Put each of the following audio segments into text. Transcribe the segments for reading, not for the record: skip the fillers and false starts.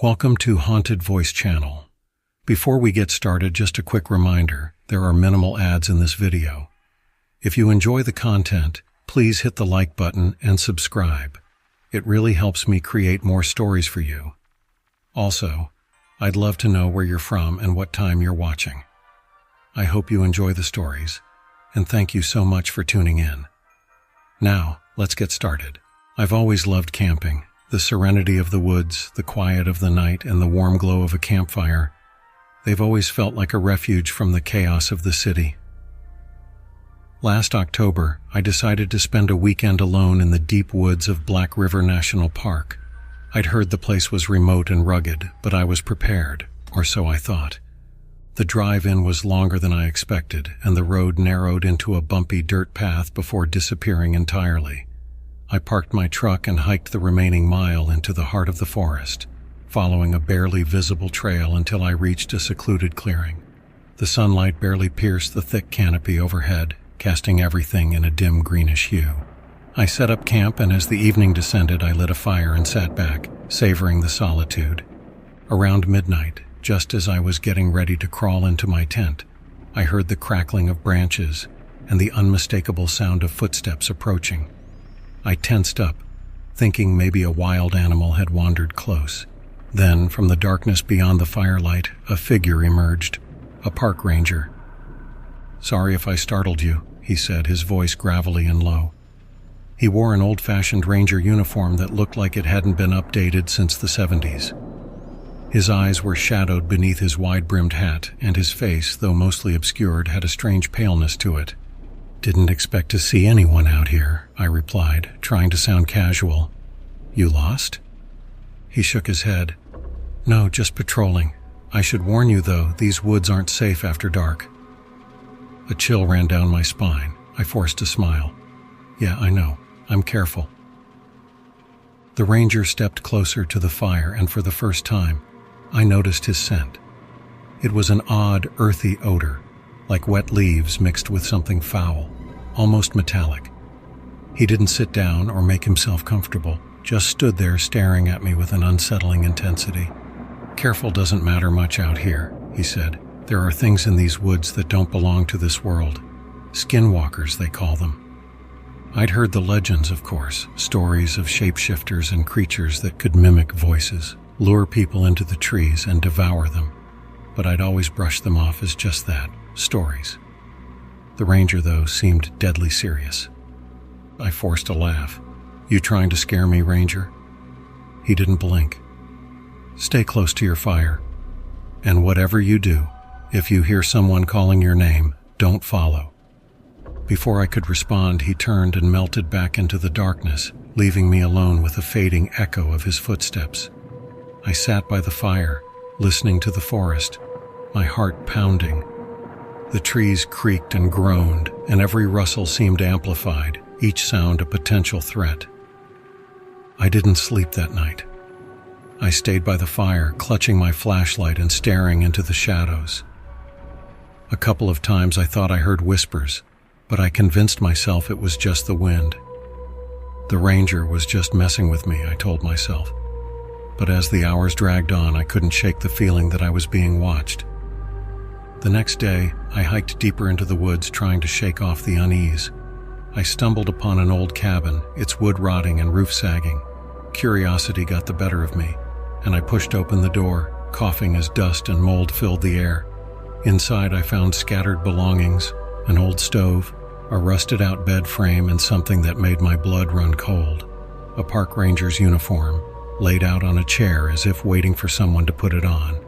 Welcome to Haunted Voice Channel. Before we get started, just a quick reminder, there are minimal ads in this video. If you enjoy the content, please hit the like button and subscribe. It really helps me create more stories for you. Also, I'd love to know where you're from and what time you're watching. I hope you enjoy the stories, and thank you so much for tuning in. Now, let's get started. I've always loved camping. The serenity of the woods, the quiet of the night, and the warm glow of a campfire. They've always felt like a refuge from the chaos of the city. Last October, I decided to spend a weekend alone in the deep woods of Black River National Park. I'd heard the place was remote and rugged, but I was prepared, or so I thought. The drive-in was longer than I expected, and the road narrowed into a bumpy dirt path before disappearing entirely. I parked my truck and hiked the remaining mile into the heart of the forest, following a barely visible trail until I reached a secluded clearing. The sunlight barely pierced the thick canopy overhead, casting everything in a dim greenish hue. I set up camp, and as the evening descended, I lit a fire and sat back, savoring the solitude. Around midnight, just as I was getting ready to crawl into my tent, I heard the crackling of branches and the unmistakable sound of footsteps approaching. I tensed up, thinking maybe a wild animal had wandered close. Then, from the darkness beyond the firelight, a figure emerged, a park ranger. "Sorry if I startled you," he said, his voice gravelly and low. He wore an old-fashioned ranger uniform that looked like it hadn't been updated since the 70s. His eyes were shadowed beneath his wide-brimmed hat, and his face, though mostly obscured, had a strange paleness to it. "Didn't expect to see anyone out here," I replied, trying to sound casual. "You lost?" He shook his head. "No, just patrolling. I should warn you, though, these woods aren't safe after dark." A chill ran down my spine. I forced a smile. "Yeah, I know. I'm careful." The ranger stepped closer to the fire, and for the first time, I noticed his scent. It was an odd, earthy odor, like wet leaves mixed with something foul, almost metallic. He didn't sit down or make himself comfortable, just stood there staring at me with an unsettling intensity. "Careful doesn't matter much out here," he said. "There are things in these woods that don't belong to this world. Skinwalkers, they call them." I'd heard the legends, of course, stories of shapeshifters and creatures that could mimic voices, lure people into the trees and devour them. But I'd always brushed them off as just that, stories. The ranger, though, seemed deadly serious. I forced a laugh. "You trying to scare me, Ranger?" He didn't blink. "Stay close to your fire. And whatever you do, if you hear someone calling your name, don't follow." Before I could respond, he turned and melted back into the darkness, leaving me alone with a fading echo of his footsteps. I sat by the fire, listening to the forest, my heart pounding. The trees creaked and groaned, and every rustle seemed amplified, each sound a potential threat. I didn't sleep that night. I stayed by the fire, clutching my flashlight and staring into the shadows. A couple of times I thought I heard whispers, but I convinced myself it was just the wind. The ranger was just messing with me, I told myself. But as the hours dragged on, I couldn't shake the feeling that I was being watched. The next day, I hiked deeper into the woods, trying to shake off the unease. I stumbled upon an old cabin, its wood rotting and roof sagging. Curiosity got the better of me, and I pushed open the door, coughing as dust and mold filled the air. Inside, I found scattered belongings, an old stove, a rusted-out bed frame, and something that made my blood run cold. A park ranger's uniform, laid out on a chair as if waiting for someone to put it on.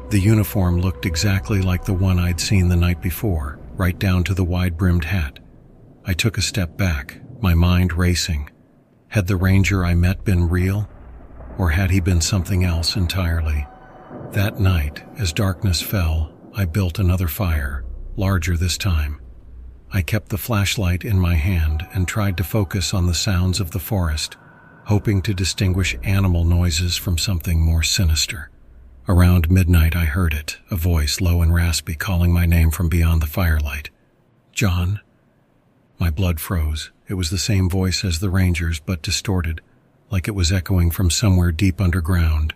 The uniform looked exactly like the one I'd seen the night before, right down to the wide-brimmed hat. I took a step back, my mind racing. Had the ranger I met been real, or had he been something else entirely? That night, as darkness fell, I built another fire, larger this time. I kept the flashlight in my hand and tried to focus on the sounds of the forest, hoping to distinguish animal noises from something more sinister. Around midnight I heard it, a voice low and raspy calling my name from beyond the firelight. "John?" My blood froze. It was the same voice as the ranger's, but distorted, like it was echoing from somewhere deep underground.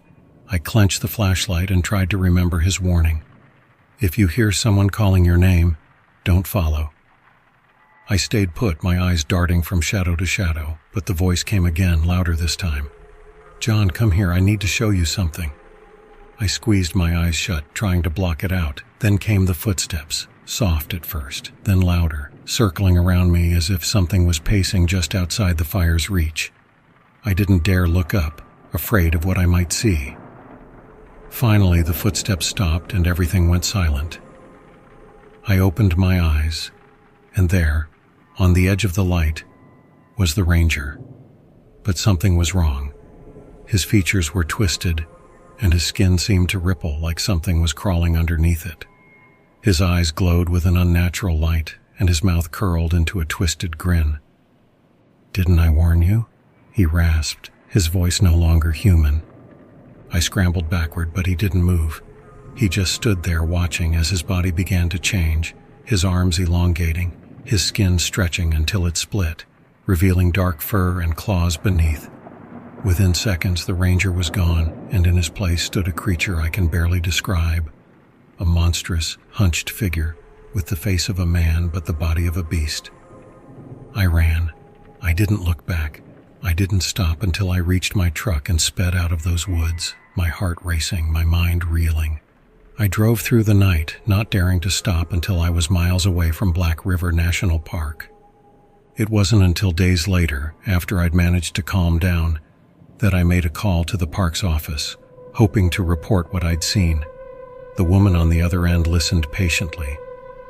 I clenched the flashlight and tried to remember his warning. If you hear someone calling your name, don't follow. I stayed put, my eyes darting from shadow to shadow, but the voice came again, louder this time. John, come here, I need to show you something. I squeezed my eyes shut, trying to block it out. Then came the footsteps, soft at first, then louder, circling around me as if something was pacing just outside the fire's reach. I didn't dare look up, afraid of what I might see. Finally, the footsteps stopped and everything went silent. I opened my eyes, and there, on the edge of the light, was the ranger. But something was wrong. His features were twisted, and his skin seemed to ripple like something was crawling underneath it. His eyes glowed with an unnatural light, and his mouth curled into a twisted grin. "Didn't I warn you?" he rasped, his voice no longer human. I scrambled backward, but he didn't move. He just stood there watching as his body began to change, his arms elongating, his skin stretching until it split, revealing dark fur and claws beneath. Within seconds, the ranger was gone, and in his place stood a creature I can barely describe. A monstrous, hunched figure, with the face of a man but the body of a beast. I ran. I didn't look back. I didn't stop until I reached my truck and sped out of those woods, my heart racing, my mind reeling. I drove through the night, not daring to stop until I was miles away from Black River National Park. It wasn't until days later, after I'd managed to calm down, that I made a call to the park's office, hoping to report what I'd seen. The woman on the other end listened patiently,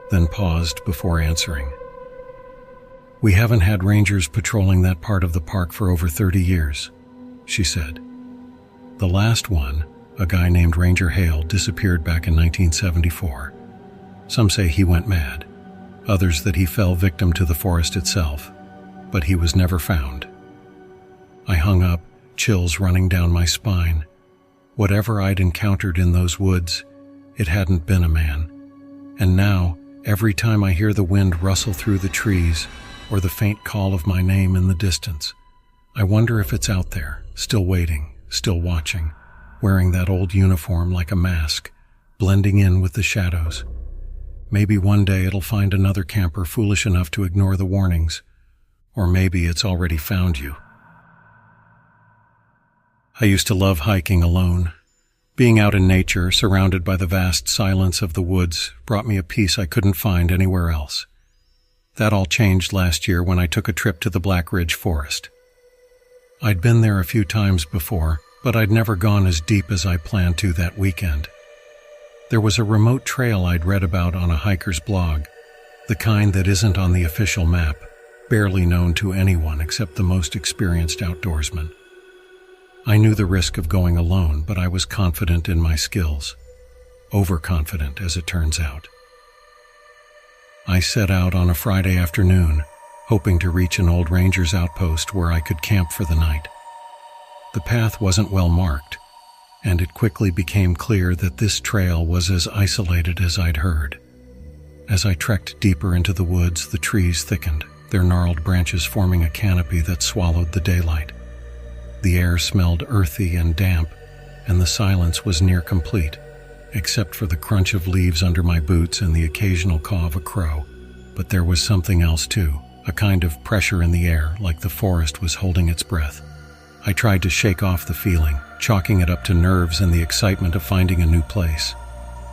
then paused before answering. "We haven't had rangers patrolling that part of the park for over 30 years, she said. "The last one, a guy named Ranger Hale, disappeared back in 1974. Some say he went mad, others that he fell victim to the forest itself, but he was never found." I hung up, chills running down my spine. Whatever I'd encountered in those woods, it hadn't been a man. And now, every time I hear the wind rustle through the trees or the faint call of my name in the distance, I wonder if it's out there, still waiting, still watching, wearing that old uniform like a mask, blending in with the shadows. Maybe one day it'll find another camper foolish enough to ignore the warnings, or maybe it's already found you. I used to love hiking alone. Being out in nature, surrounded by the vast silence of the woods, brought me a peace I couldn't find anywhere else. That all changed last year when I took a trip to the Black Ridge Forest. I'd been there a few times before, but I'd never gone as deep as I planned to that weekend. There was a remote trail I'd read about on a hiker's blog, the kind that isn't on the official map, barely known to anyone except the most experienced outdoorsman. I knew the risk of going alone, but I was confident in my skills. Overconfident, as it turns out. I set out on a Friday afternoon, hoping to reach an old ranger's outpost where I could camp for the night. The path wasn't well marked, and it quickly became clear that this trail was as isolated as I'd heard. As I trekked deeper into the woods, the trees thickened, their gnarled branches forming a canopy that swallowed the daylight. The air smelled earthy and damp, and the silence was near complete, except for the crunch of leaves under my boots and the occasional caw of a crow. But there was something else too, a kind of pressure in the air, like the forest was holding its breath. I tried to shake off the feeling, chalking it up to nerves and the excitement of finding a new place.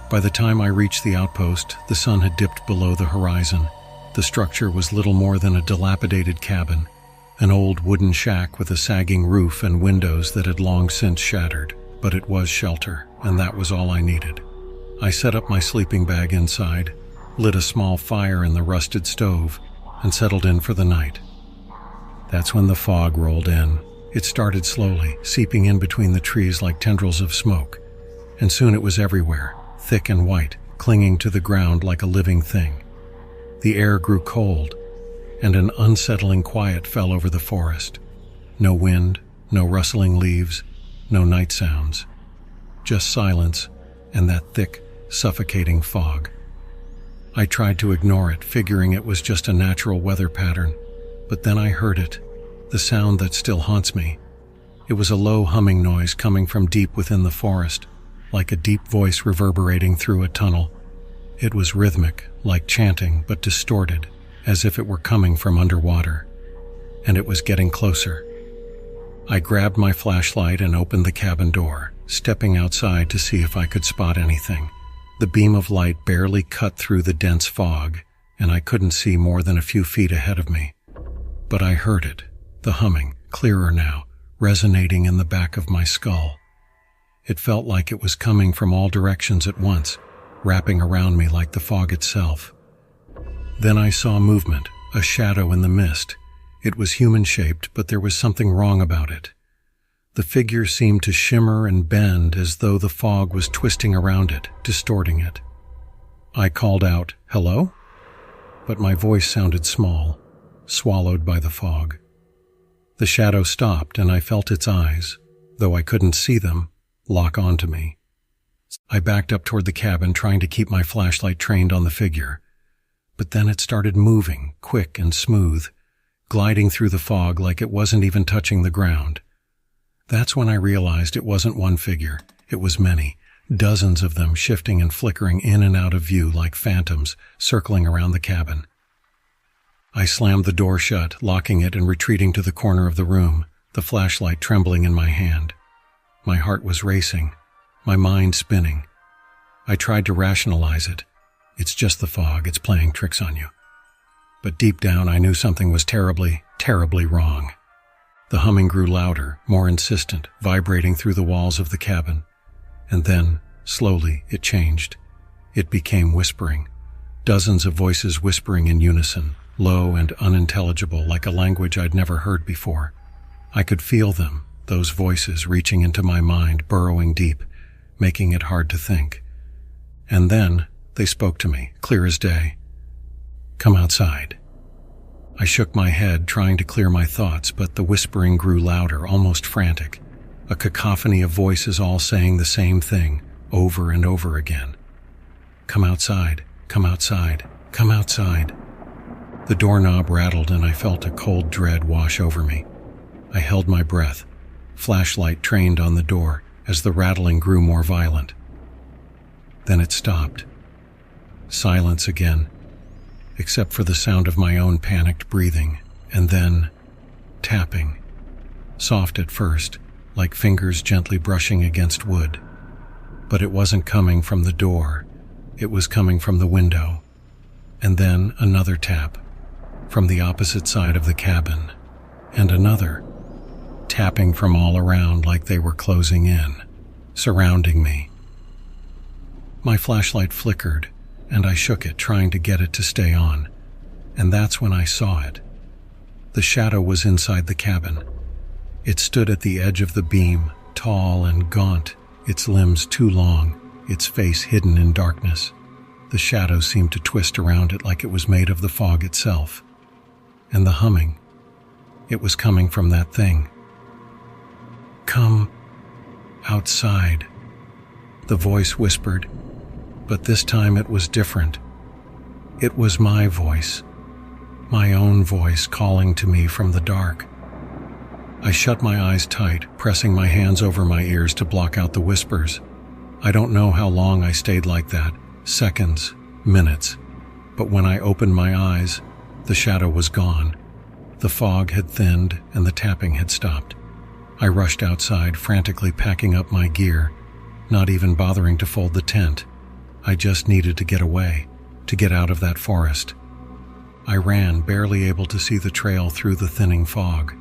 By the time I reached the outpost, the sun had dipped below the horizon. The structure was little more than a dilapidated cabin, an old wooden shack with a sagging roof and windows that had long since shattered, but it was shelter, and that was all I needed. I set up my sleeping bag inside, lit a small fire in the rusted stove, and settled in for the night. That's when the fog rolled in. It started slowly, seeping in between the trees like tendrils of smoke, and soon it was everywhere, thick and white, clinging to the ground like a living thing. The air grew cold, and an unsettling quiet fell over the forest. No wind, no rustling leaves, no night sounds. Just silence and that thick, suffocating fog. I tried to ignore it, figuring it was just a natural weather pattern, but then I heard it, the sound that still haunts me. It was a low humming noise coming from deep within the forest, like a deep voice reverberating through a tunnel. It was rhythmic, like chanting, but distorted, as if it were coming from underwater. And it was getting closer. I grabbed my flashlight and opened the cabin door, stepping outside to see if I could spot anything. The beam of light barely cut through the dense fog, and I couldn't see more than a few feet ahead of me. But I heard it, the humming, clearer now, resonating in the back of my skull. It felt like it was coming from all directions at once, wrapping around me like the fog itself. Then I saw movement, a shadow in the mist. It was human-shaped, but there was something wrong about it. The figure seemed to shimmer and bend as though the fog was twisting around it, distorting it. I called out, "Hello?" But my voice sounded small, swallowed by the fog. The shadow stopped, and I felt its eyes, though I couldn't see them, lock onto me. I backed up toward the cabin, trying to keep my flashlight trained on the figure. But then it started moving, quick and smooth, gliding through the fog like it wasn't even touching the ground. That's when I realized it wasn't one figure, it was many, dozens of them shifting and flickering in and out of view like phantoms, circling around the cabin. I slammed the door shut, locking it and retreating to the corner of the room, the flashlight trembling in my hand. My heart was racing, my mind spinning. I tried to rationalize it. It's just the fog, it's playing tricks on you. But deep down I knew something was terribly, terribly wrong. The humming grew louder, more insistent, vibrating through the walls of the cabin. And then, slowly, it changed. It became whispering. Dozens of voices whispering in unison, low and unintelligible, like a language I'd never heard before. I could feel them, those voices reaching into my mind, burrowing deep, making it hard to think. And then they spoke to me, clear as day. "Come outside." I shook my head, trying to clear my thoughts, but the whispering grew louder, almost frantic. A cacophony of voices all saying the same thing, over and over again. "Come outside, come outside, come outside." The doorknob rattled and I felt a cold dread wash over me. I held my breath, flashlight trained on the door as the rattling grew more violent. Then it stopped. Silence again, except for the sound of my own panicked breathing, and then tapping. Soft at first, like fingers gently brushing against wood. But it wasn't coming from the door, it was coming from the window. And then another tap, from the opposite side of the cabin, and another, tapping from all around like they were closing in, surrounding me. My flashlight flickered, and I shook it, trying to get it to stay on. And that's when I saw it. The shadow was inside the cabin. It stood at the edge of the beam, tall and gaunt, its limbs too long, its face hidden in darkness. The shadow seemed to twist around it like it was made of the fog itself. And the humming, it was coming from that thing. "Come outside," the voice whispered. But this time it was different. It was my voice, my own voice calling to me from the dark. I shut my eyes tight, pressing my hands over my ears to block out the whispers. I don't know how long I stayed like that, seconds, minutes. But when I opened my eyes, the shadow was gone. The fog had thinned and the tapping had stopped. I rushed outside, frantically packing up my gear, not even bothering to fold the tent. I just needed to get away, to get out of that forest. I ran, barely able to see the trail through the thinning fog,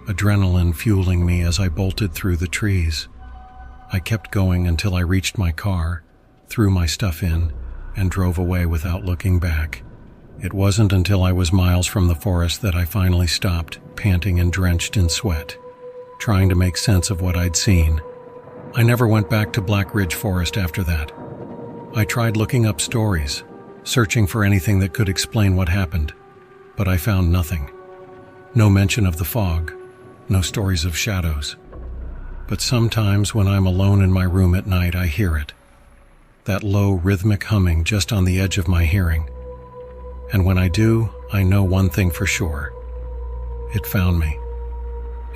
adrenaline fueling me as I bolted through the trees. I kept going until I reached my car, threw my stuff in, and drove away without looking back. It wasn't until I was miles from the forest that I finally stopped, panting and drenched in sweat, trying to make sense of what I'd seen. I never went back to Black Ridge Forest after that. I tried looking up stories, searching for anything that could explain what happened, but I found nothing. No mention of the fog, no stories of shadows. But sometimes when I'm alone in my room at night, I hear it. That low, rhythmic humming just on the edge of my hearing. And when I do, I know one thing for sure. It found me.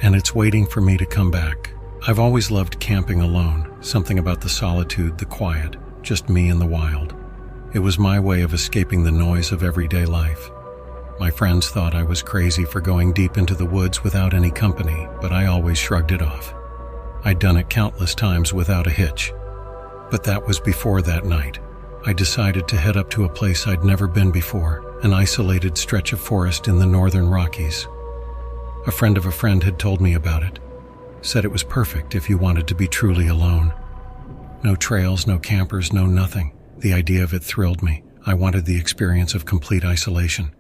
and it's waiting for me to come back. I've always loved camping alone, something about the solitude, the quiet, just me and the wild. It was my way of escaping the noise of everyday life. My friends thought I was crazy for going deep into the woods without any company, but I always shrugged it off. I'd done it countless times without a hitch. But that was before that night. I decided to head up to a place I'd never been before, an isolated stretch of forest in the northern Rockies. A friend of a friend had told me about it, said it was perfect if you wanted to be truly alone. No trails, no campers, no nothing. The idea of it thrilled me. I wanted the experience of complete isolation.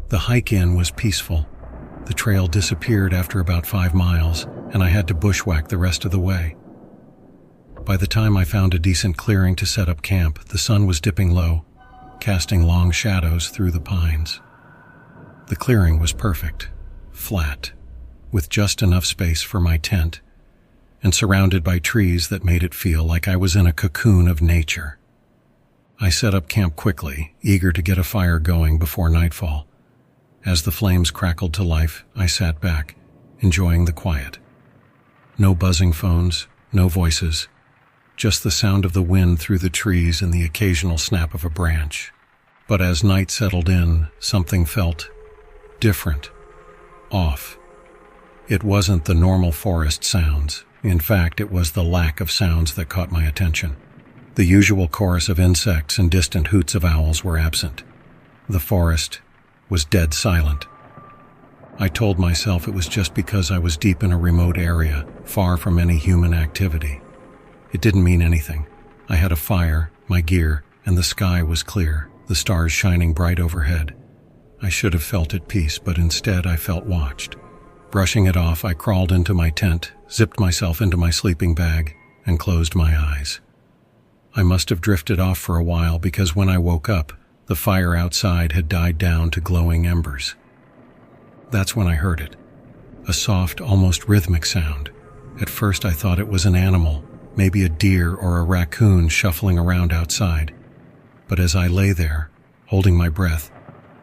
The hike in was peaceful. The trail disappeared after about 5 miles, and I had to bushwhack the rest of the way. By the time I found a decent clearing to set up camp, the sun was dipping low, casting long shadows through the pines. The clearing was perfect, flat, with just enough space for my tent, and surrounded by trees that made it feel like I was in a cocoon of nature. I set up camp quickly, eager to get a fire going before nightfall. As the flames crackled to life, I sat back, enjoying the quiet. No buzzing phones, no voices, just the sound of the wind through the trees and the occasional snap of a branch. But as night settled in, something felt different, off. It wasn't the normal forest sounds. In fact, it was the lack of sounds that caught my attention. The usual chorus of insects and distant hoots of owls were absent. The forest was dead silent. I told myself it was just because I was deep in a remote area, far from any human activity. It didn't mean anything. I had a fire, my gear, and the sky was clear, the stars shining bright overhead. I should have felt at peace, but instead I felt watched. Brushing it off, I crawled into my tent, zipped myself into my sleeping bag, and closed my eyes. I must have drifted off for a while because when I woke up, the fire outside had died down to glowing embers. That's when I heard it. A soft, almost rhythmic sound. At first I thought it was an animal, maybe a deer or a raccoon shuffling around outside. But as I lay there, holding my breath,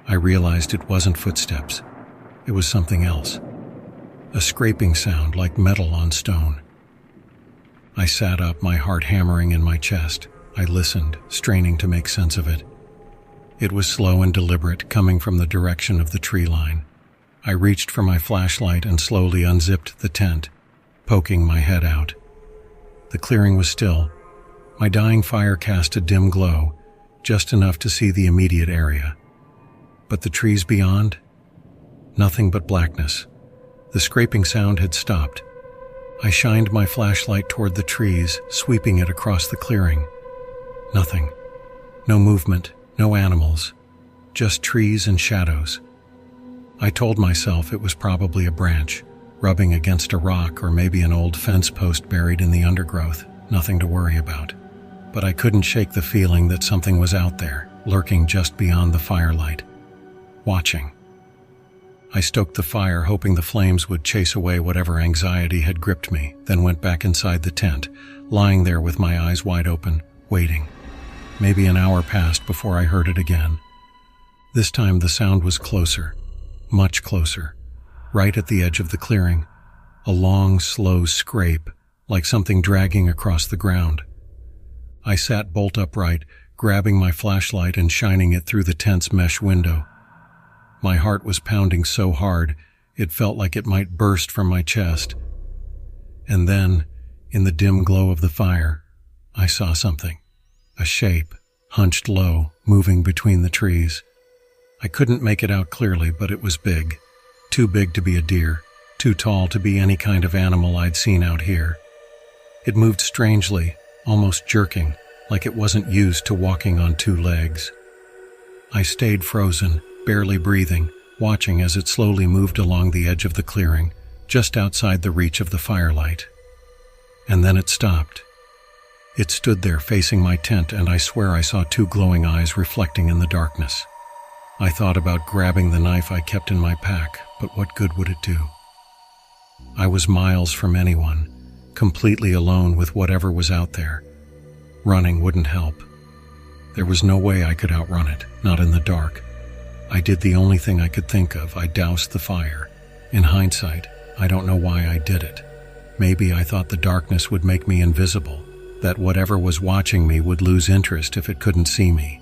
I realized it wasn't footsteps. It was something else. A scraping sound like metal on stone. I sat up, my heart hammering in my chest. I listened, straining to make sense of it. It was slow and deliberate, coming from the direction of the tree line. I reached for my flashlight and slowly unzipped the tent, poking my head out. The clearing was still. My dying fire cast a dim glow, just enough to see the immediate area. But the trees beyond? Nothing but blackness. The scraping sound had stopped. I shined my flashlight toward the trees, sweeping it across the clearing. Nothing. No movement, no animals. Just trees and shadows. I told myself it was probably a branch, rubbing against a rock or maybe an old fence post buried in the undergrowth. Nothing to worry about. But I couldn't shake the feeling that something was out there, lurking just beyond the firelight. Watching. I stoked the fire, hoping the flames would chase away whatever anxiety had gripped me, then went back inside the tent, lying there with my eyes wide open, waiting. Maybe an hour passed before I heard it again. This time the sound was closer, much closer, right at the edge of the clearing, a long, slow scrape, like something dragging across the ground. I sat bolt upright, grabbing my flashlight and shining it through the tent's mesh window. My heart was pounding so hard, it felt like it might burst from my chest. And then, in the dim glow of the fire, I saw something. A shape, hunched low, moving between the trees. I couldn't make it out clearly, but it was big. Too big to be a deer, too tall to be any kind of animal I'd seen out here. It moved strangely, almost jerking, like it wasn't used to walking on 2 legs. I stayed frozen, barely breathing, watching as it slowly moved along the edge of the clearing, just outside the reach of the firelight. And then it stopped. It stood there facing my tent, and I swear I saw 2 glowing eyes reflecting in the darkness. I thought about grabbing the knife I kept in my pack, but what good would it do? I was miles from anyone, completely alone with whatever was out there. Running wouldn't help. There was no way I could outrun it, not in the dark. I did the only thing I could think of. I doused the fire. In hindsight, I don't know why I did it. Maybe I thought the darkness would make me invisible, that whatever was watching me would lose interest if it couldn't see me.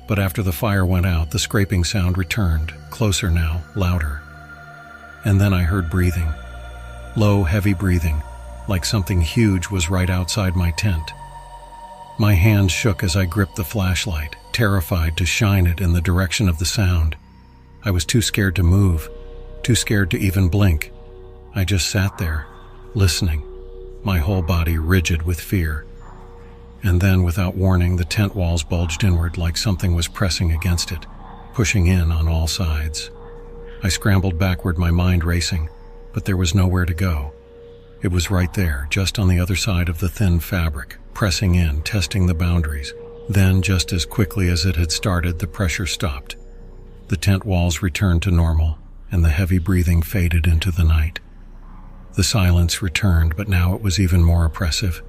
But after the fire went out, the scraping sound returned, closer now, louder. And then I heard breathing. Low, heavy breathing, like something huge was right outside my tent. My hand shook as I gripped the flashlight, terrified to shine it in the direction of the sound. I was too scared to move, too scared to even blink. I just sat there, listening, my whole body rigid with fear. And then, without warning, the tent walls bulged inward like something was pressing against it, pushing in on all sides. I scrambled backward, my mind racing, but there was nowhere to go. It was right there, just on the other side of the thin fabric, pressing in, testing the boundaries. Then, just as quickly as it had started, the pressure stopped. The tent walls returned to normal, and the heavy breathing faded into the night. The silence returned, but now it was even more oppressive,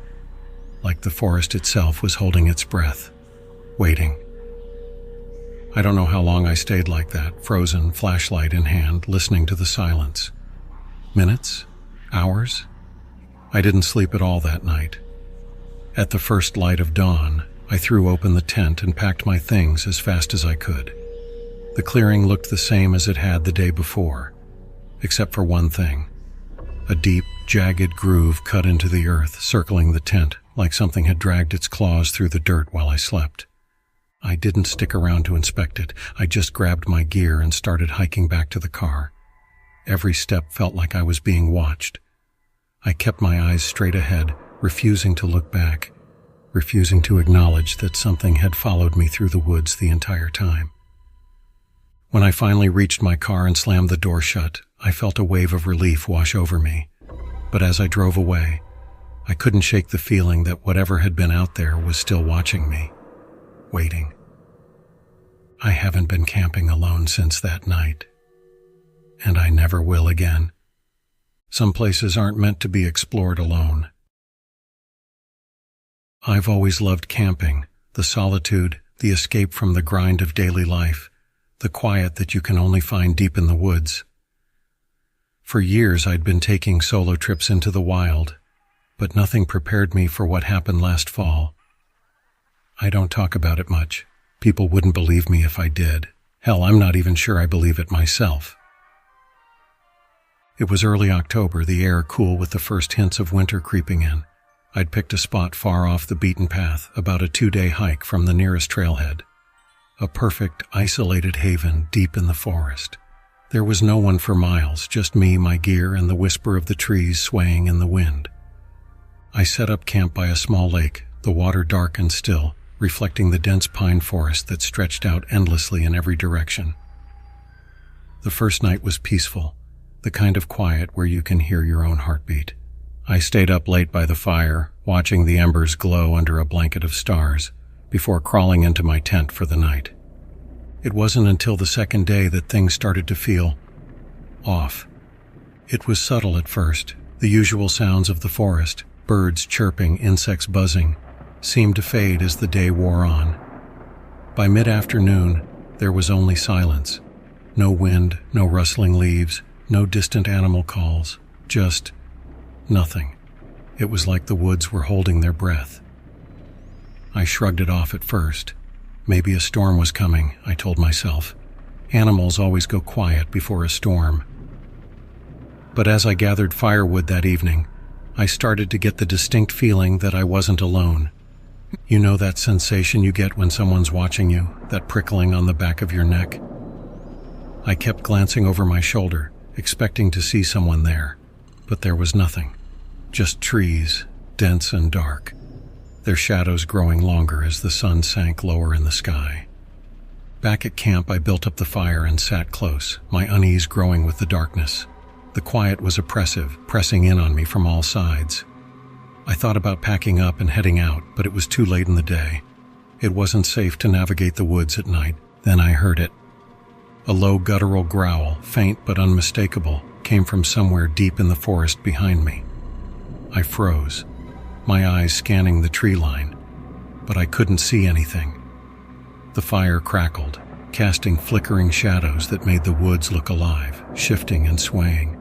like the forest itself was holding its breath, waiting. I don't know how long I stayed like that, frozen, flashlight in hand, listening to the silence. Minutes? Hours? I didn't sleep at all that night. At the first light of dawn, I threw open the tent and packed my things as fast as I could. The clearing looked the same as it had the day before, except for one thing. A deep, jagged groove cut into the earth, circling the tent, like something had dragged its claws through the dirt while I slept. I didn't stick around to inspect it. I just grabbed my gear and started hiking back to the car. Every step felt like I was being watched. I kept my eyes straight ahead, refusing to look back, refusing to acknowledge that something had followed me through the woods the entire time. When I finally reached my car and slammed the door shut, I felt a wave of relief wash over me. But as I drove away, I couldn't shake the feeling that whatever had been out there was still watching me, waiting. I haven't been camping alone since that night, and I never will again. Some places aren't meant to be explored alone. I've always loved camping, the solitude, the escape from the grind of daily life, the quiet that you can only find deep in the woods. For years I'd been taking solo trips into the wild, but nothing prepared me for what happened last fall. I don't talk about it much. People wouldn't believe me if I did. Hell, I'm not even sure I believe it myself. It was early October, the air cool with the first hints of winter creeping in. I'd picked a spot far off the beaten path, about a 2-day hike from the nearest trailhead. A perfect, isolated haven deep in the forest. There was no one for miles, just me, my gear, and the whisper of the trees swaying in the wind. I set up camp by a small lake, the water dark and still, reflecting the dense pine forest that stretched out endlessly in every direction. The first night was peaceful, the kind of quiet where you can hear your own heartbeat. I stayed up late by the fire, watching the embers glow under a blanket of stars, before crawling into my tent for the night. It wasn't until the second day that things started to feel off. It was subtle at first. The usual sounds of the forest, birds chirping, insects buzzing, seemed to fade as the day wore on. By mid-afternoon, there was only silence. No wind, no rustling leaves, no distant animal calls, just nothing. It was like the woods were holding their breath. I shrugged it off at first. Maybe a storm was coming, I told myself. Animals always go quiet before a storm. But as I gathered firewood that evening, I started to get the distinct feeling that I wasn't alone. You know that sensation you get when someone's watching you, that prickling on the back of your neck? I kept glancing over my shoulder, expecting to see someone there, but there was nothing. Just trees, dense and dark, their shadows growing longer as the sun sank lower in the sky. Back at camp, I built up the fire and sat close, my unease growing with the darkness. The quiet was oppressive, pressing in on me from all sides. I thought about packing up and heading out, but it was too late in the day. It wasn't safe to navigate the woods at night. Then I heard it. A low guttural growl, faint but unmistakable, came from somewhere deep in the forest behind me. I froze, my eyes scanning the tree line, but I couldn't see anything. The fire crackled, casting flickering shadows that made the woods look alive, shifting and swaying.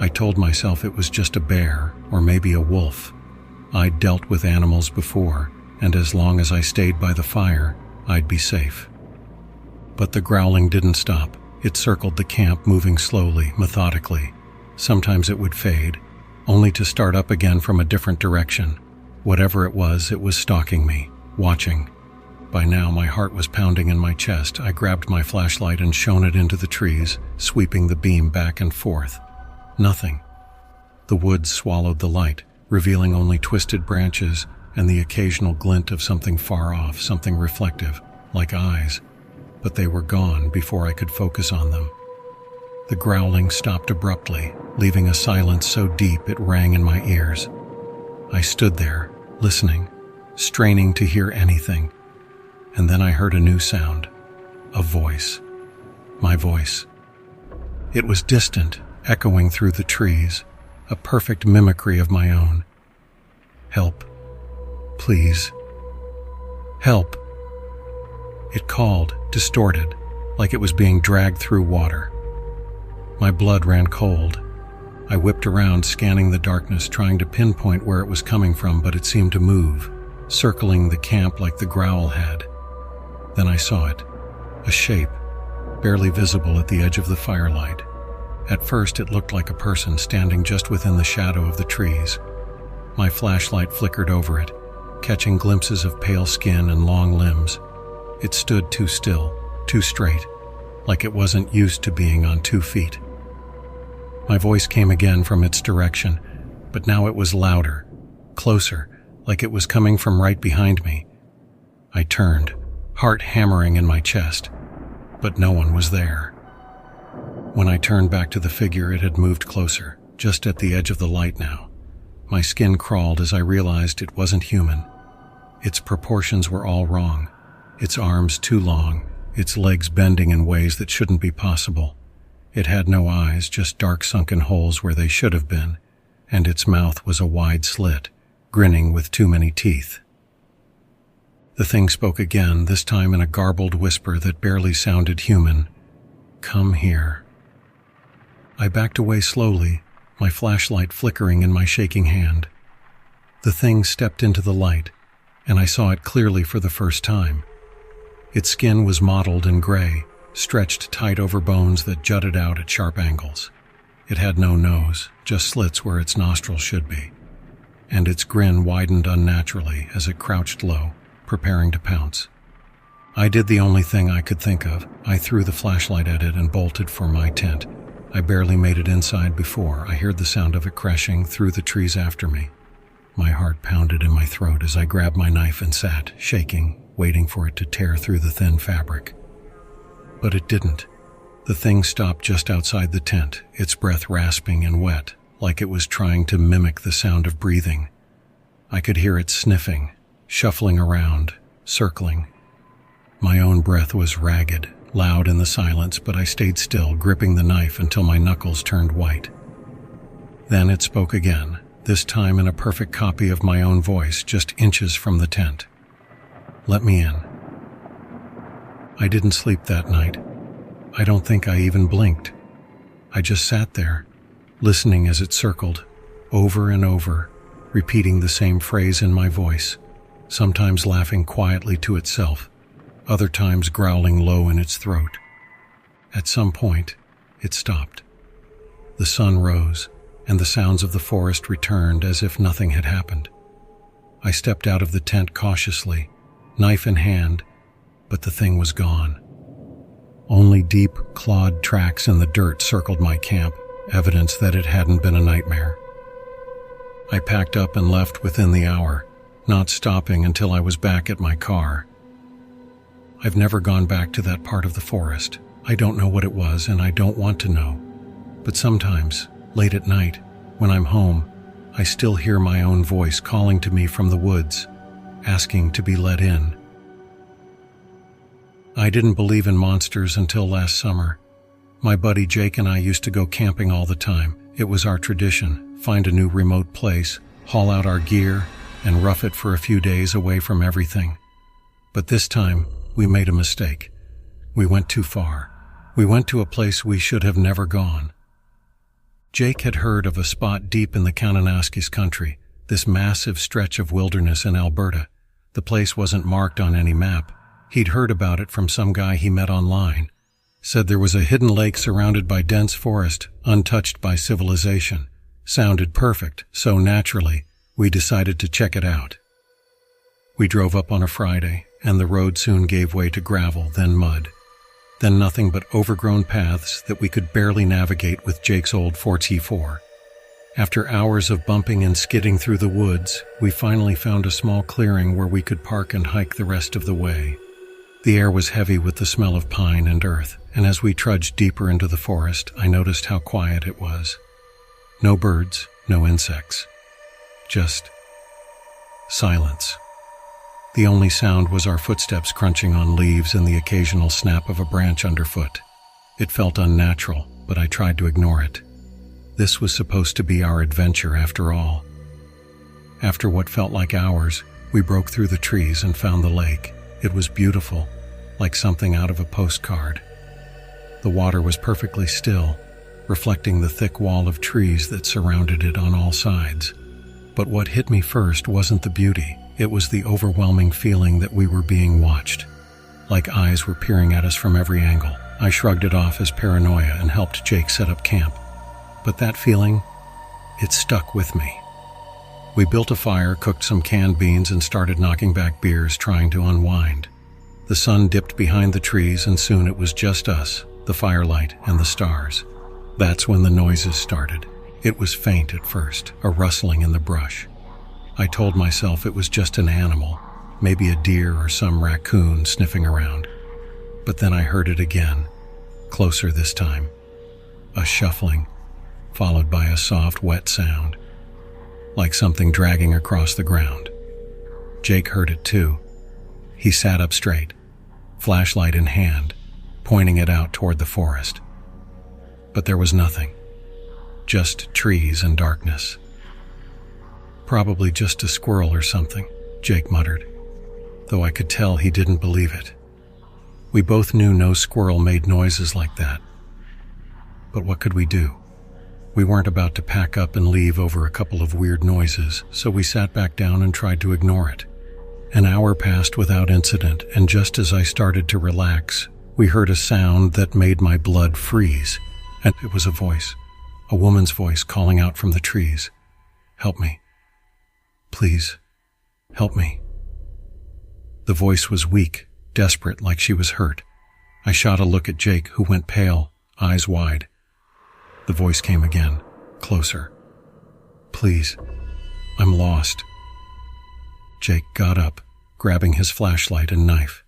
I told myself it was just a bear or maybe a wolf. I'd dealt with animals before, and as long as I stayed by the fire, I'd be safe. But the growling didn't stop. It circled the camp, moving slowly, methodically. Sometimes it would fade, only to start up again from a different direction. Whatever it was stalking me, watching. By now, my heart was pounding in my chest. I grabbed my flashlight and shone it into the trees, sweeping the beam back and forth. Nothing. The woods swallowed the light, revealing only twisted branches and the occasional glint of something far off, something reflective, like eyes. But they were gone before I could focus on them. The growling stopped abruptly, leaving a silence so deep it rang in my ears. I stood there, listening, straining to hear anything. And then I heard a new sound. A voice. My voice. It was distant, echoing through the trees, a perfect mimicry of my own. Help. Please. Help. It called, distorted, like it was being dragged through water. My blood ran cold. I whipped around, scanning the darkness, trying to pinpoint where it was coming from, but it seemed to move, circling the camp like the growl had. Then I saw it, a shape, barely visible at the edge of the firelight. At first it looked like a person standing just within the shadow of the trees. My flashlight flickered over it, catching glimpses of pale skin and long limbs. It stood too still, too straight, like it wasn't used to being on 2 feet. My voice came again from its direction, but now it was louder, closer, like it was coming from right behind me. I turned, heart hammering in my chest, but no one was there. When I turned back to the figure, it had moved closer, just at the edge of the light now. My skin crawled as I realized it wasn't human. Its proportions were all wrong. Its arms too long, its legs bending in ways that shouldn't be possible. It had no eyes, just dark sunken holes where they should have been, and its mouth was a wide slit, grinning with too many teeth. The thing spoke again, this time in a garbled whisper that barely sounded human. Come here. I backed away slowly, my flashlight flickering in my shaking hand. The thing stepped into the light, and I saw it clearly for the first time. Its skin was mottled and gray, stretched tight over bones that jutted out at sharp angles. It had no nose, just slits where its nostrils should be. And its grin widened unnaturally as it crouched low, preparing to pounce. I did the only thing I could think of. I threw the flashlight at it and bolted for my tent. I barely made it inside before I heard the sound of it crashing through the trees after me. My heart pounded in my throat as I grabbed my knife and sat, shaking, waiting for it to tear through the thin fabric. But it didn't. The thing stopped just outside the tent, its breath rasping and wet, like it was trying to mimic the sound of breathing. I could hear it sniffing, shuffling around, circling. My own breath was ragged, loud in the silence, but I stayed still, gripping the knife until my knuckles turned white. Then it spoke again, this time in a perfect copy of my own voice, just inches from the tent. Let me in. I didn't sleep that night. I don't think I even blinked. I just sat there, listening as it circled, over and over, repeating the same phrase in my voice, sometimes laughing quietly to itself, other times growling low in its throat. At some point, it stopped. The sun rose, and the sounds of the forest returned as if nothing had happened. I stepped out of the tent cautiously, knife in hand, but the thing was gone. Only deep, clawed tracks in the dirt circled my camp, evidence that it hadn't been a nightmare. I packed up and left within the hour, not stopping until I was back at my car. I've never gone back to that part of the forest. I don't know what it was, and I don't want to know. But sometimes, late at night, when I'm home, I still hear my own voice calling to me from the woods, asking to be let in. I didn't believe in monsters until last summer. My buddy Jake and I used to go camping all the time. It was our tradition, find a new remote place, haul out our gear, and rough it for a few days away from everything. But this time, we made a mistake. We went too far. We went to a place we should have never gone. Jake had heard of a spot deep in the Kananaskis country, this massive stretch of wilderness in Alberta. The place wasn't marked on any map. He'd heard about it from some guy he met online. Said there was a hidden lake surrounded by dense forest, untouched by civilization. Sounded perfect, so naturally, we decided to check it out. We drove up on a Friday, and the road soon gave way to gravel, then mud. Then nothing but overgrown paths that we could barely navigate with Jake's old 4T4. After hours of bumping and skidding through the woods, we finally found a small clearing where we could park and hike the rest of the way. The air was heavy with the smell of pine and earth, and as we trudged deeper into the forest, I noticed how quiet it was. No birds, no insects. Just silence. The only sound was our footsteps crunching on leaves and the occasional snap of a branch underfoot. It felt unnatural, but I tried to ignore it. This was supposed to be our adventure after all. After what felt like hours, we broke through the trees and found the lake. It was beautiful, like something out of a postcard. The water was perfectly still, reflecting the thick wall of trees that surrounded it on all sides. But what hit me first wasn't the beauty. It was the overwhelming feeling that we were being watched, like eyes were peering at us from every angle. I shrugged it off as paranoia and helped Jake set up camp. But that feeling, it stuck with me. We built a fire, cooked some canned beans, and started knocking back beers, trying to unwind. The sun dipped behind the trees, and soon it was just us, the firelight, and the stars. That's when the noises started. It was faint at first, a rustling in the brush. I told myself it was just an animal, maybe a deer or some raccoon sniffing around. But then I heard it again, closer this time. A shuffling, followed by a soft, wet sound, like something dragging across the ground. Jake heard it too. He sat up straight, flashlight in hand, pointing it out toward the forest. But there was nothing, just trees and darkness. Probably just a squirrel or something, Jake muttered, though I could tell he didn't believe it. We both knew no squirrel made noises like that. But what could we do? We weren't about to pack up and leave over a couple of weird noises, so we sat back down and tried to ignore it. An hour passed without incident, and just as I started to relax, we heard a sound that made my blood freeze. And it was a voice, a woman's voice calling out from the trees. "Help me. Please, help me." The voice was weak, desperate, like she was hurt. I shot a look at Jake, who went pale, eyes wide. The voice came again, closer. "Please, I'm lost." Jake got up, grabbing his flashlight and knife.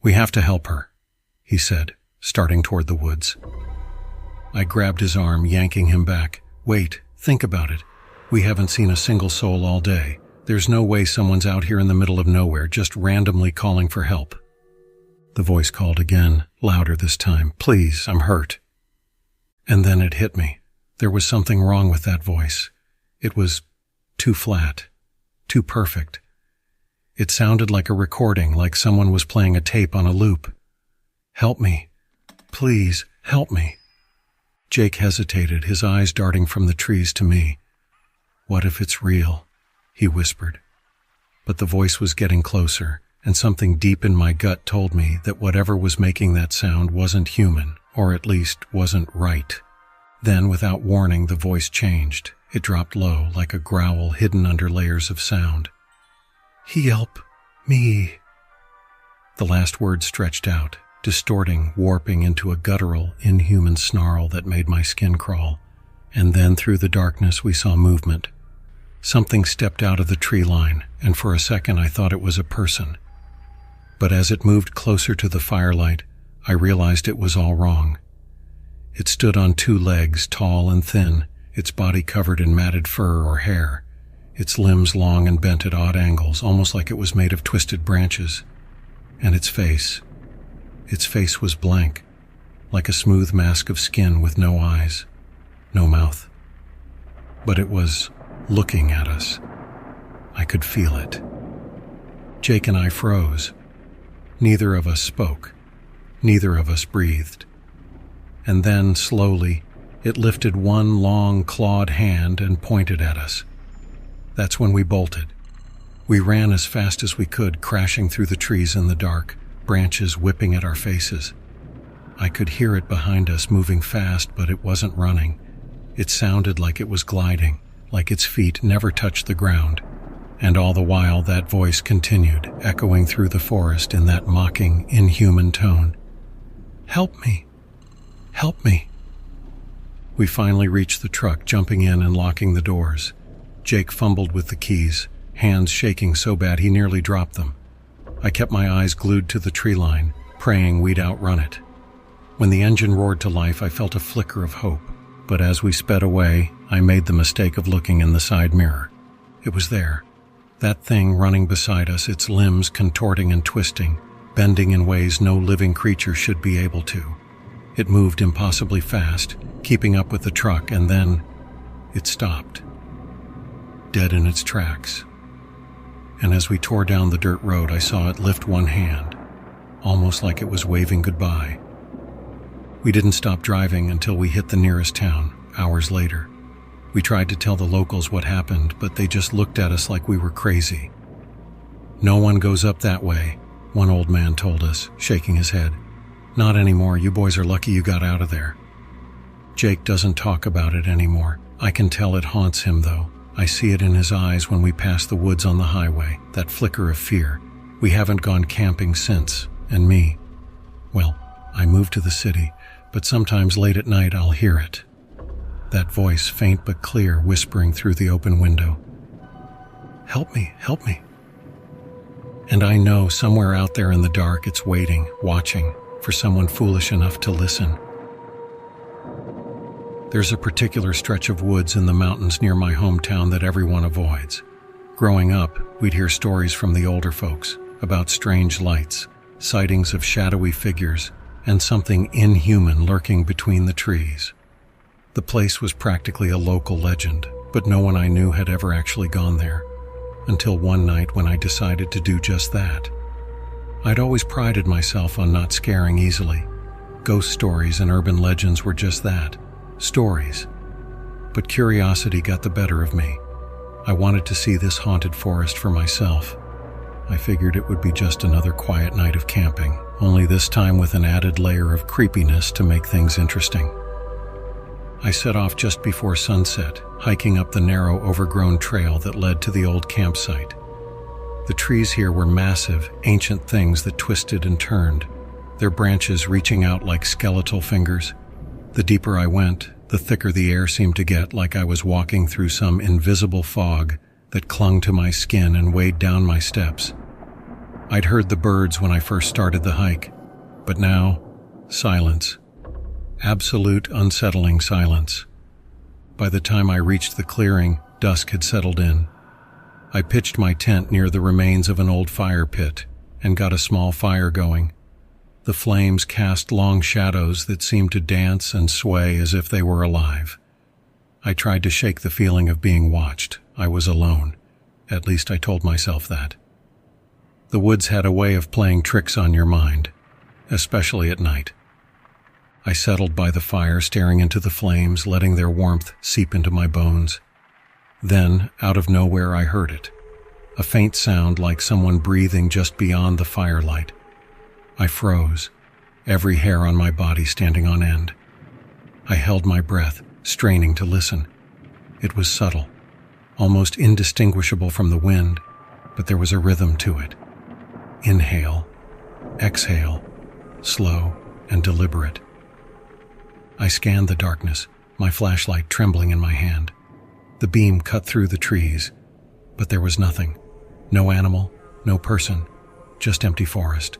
"We have to help her," he said, starting toward the woods. I grabbed his arm, yanking him back. "Wait, think about it. We haven't seen a single soul all day. There's no way someone's out here in the middle of nowhere, just randomly calling for help." The voice called again, louder this time. "Please, I'm hurt." And then it hit me. There was something wrong with that voice. It was too flat, too perfect. It sounded like a recording, like someone was playing a tape on a loop. "Help me. Please, help me." Jake hesitated, his eyes darting from the trees to me. "What if it's real?" he whispered. But the voice was getting closer, and something deep in my gut told me that whatever was making that sound wasn't human, or at least wasn't right. Then, without warning, the voice changed. It dropped low, like a growl hidden under layers of sound. "Help me." The last word stretched out, distorting, warping into a guttural, inhuman snarl that made my skin crawl. And then through the darkness we saw movement. Something stepped out of the tree line, and for a second I thought it was a person. But as it moved closer to the firelight, I realized it was all wrong. It stood on two legs, tall and thin, its body covered in matted fur or hair, its limbs long and bent at odd angles, almost like it was made of twisted branches. And its face was blank, like a smooth mask of skin with no eyes, no mouth. But it was looking at us. I could feel it. Jake and I froze. Neither of us spoke. Neither of us breathed. And then, slowly, It lifted one long, clawed hand and pointed at us. That's when we bolted. We ran as fast as we could, crashing through the trees in the dark, branches whipping at our faces. I could hear it behind us, moving fast, but it wasn't running. It sounded like it was gliding, like its feet never touched the ground. And all the while that voice continued, echoing through the forest in that mocking, inhuman tone. "Help me! Help me!" We finally reached the truck, jumping in and locking the doors. Jake fumbled with the keys, hands shaking so bad he nearly dropped them. I kept my eyes glued to the tree line, praying we'd outrun it. When the engine roared to life, I felt a flicker of hope, but as we sped away, I made the mistake of looking in the side mirror. It was there. That thing running beside us, its limbs contorting and twisting, bending in ways no living creature should be able to. It moved impossibly fast, keeping up with the truck, and then it stopped, dead in its tracks. And as we tore down the dirt road, I saw it lift one hand, almost like it was waving goodbye. We didn't stop driving until we hit the nearest town, hours later. We tried to tell the locals what happened, but they just looked at us like we were crazy. "No one goes up that way," one old man told us, shaking his head. "Not anymore. You boys are lucky you got out of there." Jake doesn't talk about it anymore. I can tell it haunts him, though. I see it in his eyes when we pass the woods on the highway, that flicker of fear. We haven't gone camping since, and me, well, I moved to the city, but sometimes late at night I'll hear it. That voice, faint but clear, whispering through the open window. "Help me, help me." And I know somewhere out there in the dark it's waiting, watching, for someone foolish enough to listen. There's a particular stretch of woods in the mountains near my hometown that everyone avoids. Growing up, we'd hear stories from the older folks about strange lights, sightings of shadowy figures, and something inhuman lurking between the trees. The place was practically a local legend, but no one I knew had ever actually gone there, until one night when I decided to do just that. I'd always prided myself on not scaring easily. Ghost stories and urban legends were just that, stories. But curiosity got the better of me. I wanted to see this haunted forest for myself. I figured it would be just another quiet night of camping, only this time with an added layer of creepiness to make things interesting. I set off just before sunset, hiking up the narrow, overgrown trail that led to the old campsite. The trees here were massive, ancient things that twisted and turned, their branches reaching out like skeletal fingers. The deeper I went, the thicker the air seemed to get, like I was walking through some invisible fog that clung to my skin and weighed down my steps. I'd heard the birds when I first started the hike, but now, silence. Absolute, unsettling silence. By the time I reached the clearing, dusk had settled in. I pitched my tent near the remains of an old fire pit and got a small fire going. The flames cast long shadows that seemed to dance and sway as if they were alive. I tried to shake the feeling of being watched. I was alone. At least I told myself that. The woods had a way of playing tricks on your mind, especially at night. I settled by the fire, staring into the flames, letting their warmth seep into my bones. Then, out of nowhere, I heard it. A faint sound like someone breathing just beyond the firelight. I froze, every hair on my body standing on end. I held my breath, straining to listen. It was subtle, almost indistinguishable from the wind, but there was a rhythm to it. Inhale, exhale, slow and deliberate. I scanned the darkness, my flashlight trembling in my hand. The beam cut through the trees, but there was nothing. No animal, no person, just empty forest.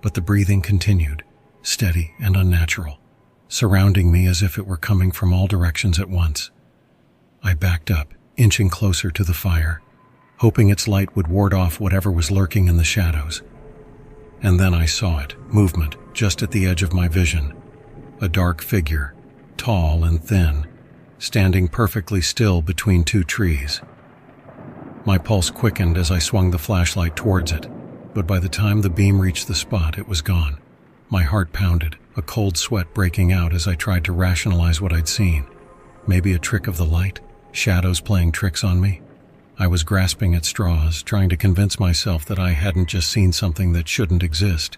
But the breathing continued, steady and unnatural, surrounding me as if it were coming from all directions at once. I backed up, inching closer to the fire, hoping its light would ward off whatever was lurking in the shadows. And then I saw it, movement, just at the edge of my vision. A dark figure, tall and thin, standing perfectly still between two trees. My pulse quickened as I swung the flashlight towards it, but by the time the beam reached the spot, it was gone. My heart pounded, a cold sweat breaking out as I tried to rationalize what I'd seen. Maybe a trick of the light? Shadows playing tricks on me? I was grasping at straws, trying to convince myself that I hadn't just seen something that shouldn't exist.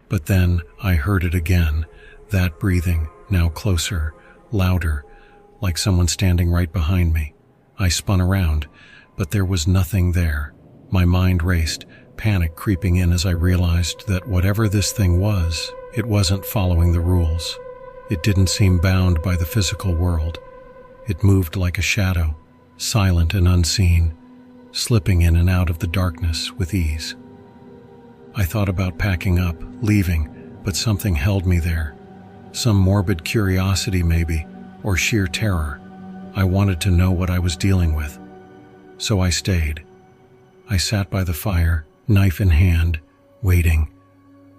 But then I heard it again, that breathing, now closer, louder, like someone standing right behind me. I spun around, but there was nothing there. My mind raced, panic creeping in as I realized that whatever this thing was, it wasn't following the rules. It didn't seem bound by the physical world. It moved like a shadow, silent and unseen, slipping in and out of the darkness with ease. I thought about packing up, leaving, but something held me there. Some morbid curiosity maybe, or sheer terror. I wanted to know what I was dealing with. So I stayed. I sat by the fire, knife in hand, waiting,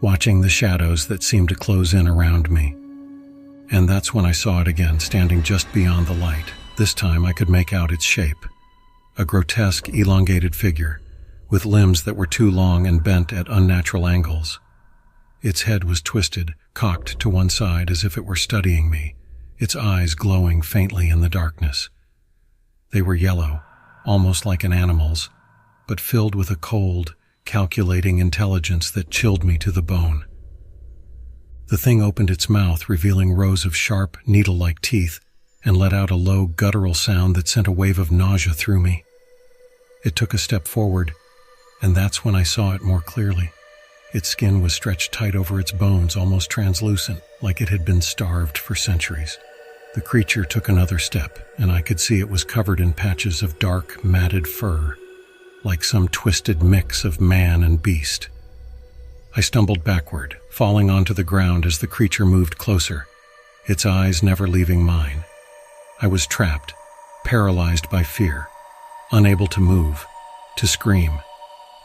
watching the shadows that seemed to close in around me. And that's when I saw it again, standing just beyond the light. This time I could make out its shape. A grotesque, elongated figure, with limbs that were too long and bent at unnatural angles. Its head was twisted, cocked to one side as if it were studying me, its eyes glowing faintly in the darkness. They were yellow, almost like an animal's, but filled with a cold, calculating intelligence that chilled me to the bone. The thing opened its mouth, revealing rows of sharp, needle-like teeth, and let out a low, guttural sound that sent a wave of nausea through me. It took a step forward, and that's when I saw it more clearly. Its skin was stretched tight over its bones, almost translucent, like it had been starved for centuries. The creature took another step, and I could see it was covered in patches of dark, matted fur, like some twisted mix of man and beast. I stumbled backward, falling onto the ground as the creature moved closer, its eyes never leaving mine. I was trapped, paralyzed by fear, unable to move, to scream,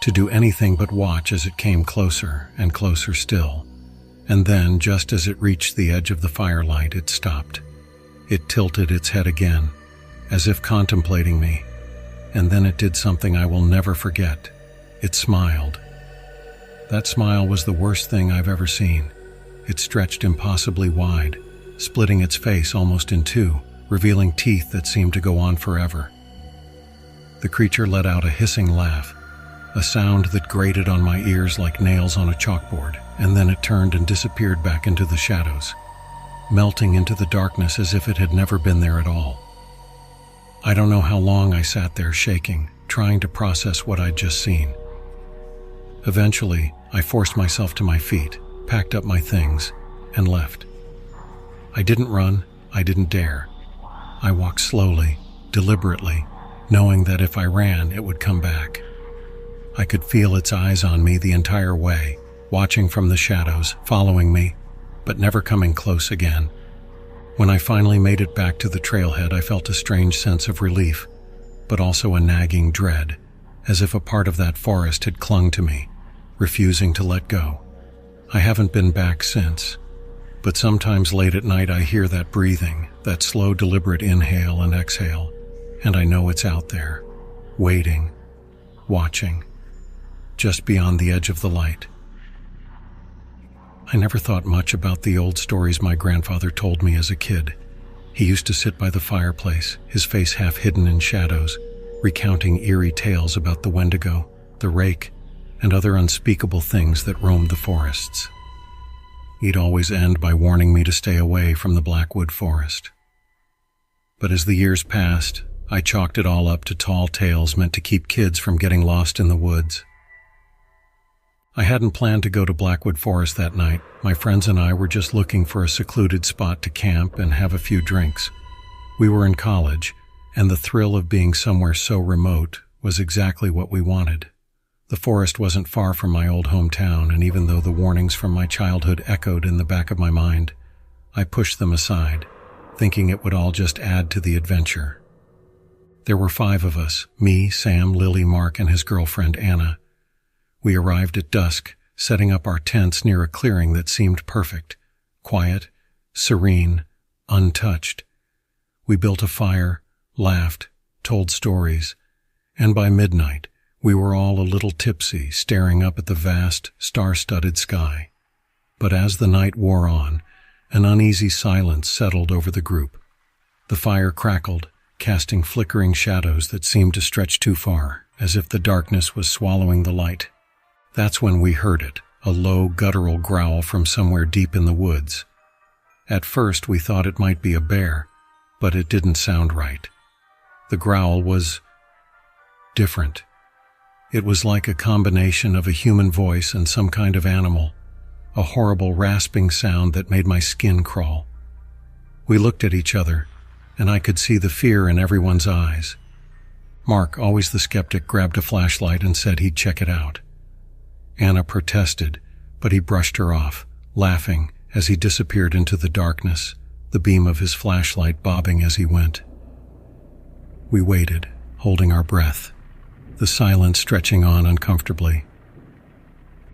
to do anything but watch as it came closer and closer still. And then, just as it reached the edge of the firelight, it stopped. It tilted its head again, as if contemplating me, and then it did something I will never forget. It smiled. That smile was the worst thing I've ever seen. It stretched impossibly wide, splitting its face almost in two, revealing teeth that seemed to go on forever. The creature let out a hissing laugh, a sound that grated on my ears like nails on a chalkboard, and then it turned and disappeared back into the shadows, melting into the darkness as if it had never been there at all. I don't know how long I sat there shaking, trying to process what I'd just seen. Eventually, I forced myself to my feet, packed up my things, and left. I didn't run, I didn't dare. I walked slowly, deliberately, knowing that if I ran, it would come back. I could feel its eyes on me the entire way, watching from the shadows, following me, but never coming close again. When I finally made it back to the trailhead, I felt a strange sense of relief, but also a nagging dread, as if a part of that forest had clung to me, refusing to let go. I haven't been back since, but sometimes late at night I hear that breathing, that slow, deliberate inhale and exhale, and I know it's out there, waiting, watching, just beyond the edge of the light. I never thought much about the old stories my grandfather told me as a kid. He used to sit by the fireplace, his face half hidden in shadows, recounting eerie tales about the Wendigo, the rake, and other unspeakable things that roamed the forests. He'd always end by warning me to stay away from the Blackwood Forest. But as the years passed, I chalked it all up to tall tales meant to keep kids from getting lost in the woods. I hadn't planned to go to Blackwood Forest that night. My friends and I were just looking for a secluded spot to camp and have a few drinks. We were in college, and the thrill of being somewhere so remote was exactly what we wanted. The forest wasn't far from my old hometown, and even though the warnings from my childhood echoed in the back of my mind, I pushed them aside, thinking it would all just add to the adventure. There were 5 of us, me, Sam, Lily, Mark, and his girlfriend, Anna. We arrived at dusk, setting up our tents near a clearing that seemed perfect, quiet, serene, untouched. We built a fire, laughed, told stories, and by midnight, we were all a little tipsy, staring up at the vast, star-studded sky. but as the night wore on, an uneasy silence settled over the group. The fire crackled, casting flickering shadows that seemed to stretch too far, as if the darkness was swallowing the light. That's when we heard it, a low, guttural growl from somewhere deep in the woods. At first we thought it might be a bear, but it didn't sound right. The growl was different. It was like a combination of a human voice and some kind of animal, a horrible rasping sound that made my skin crawl. We looked at each other, and I could see the fear in everyone's eyes. Mark, always the skeptic, grabbed a flashlight and said he'd check it out. Anna protested, but he brushed her off, laughing as he disappeared into the darkness, the beam of his flashlight bobbing as he went. We waited, holding our breath, the silence stretching on uncomfortably.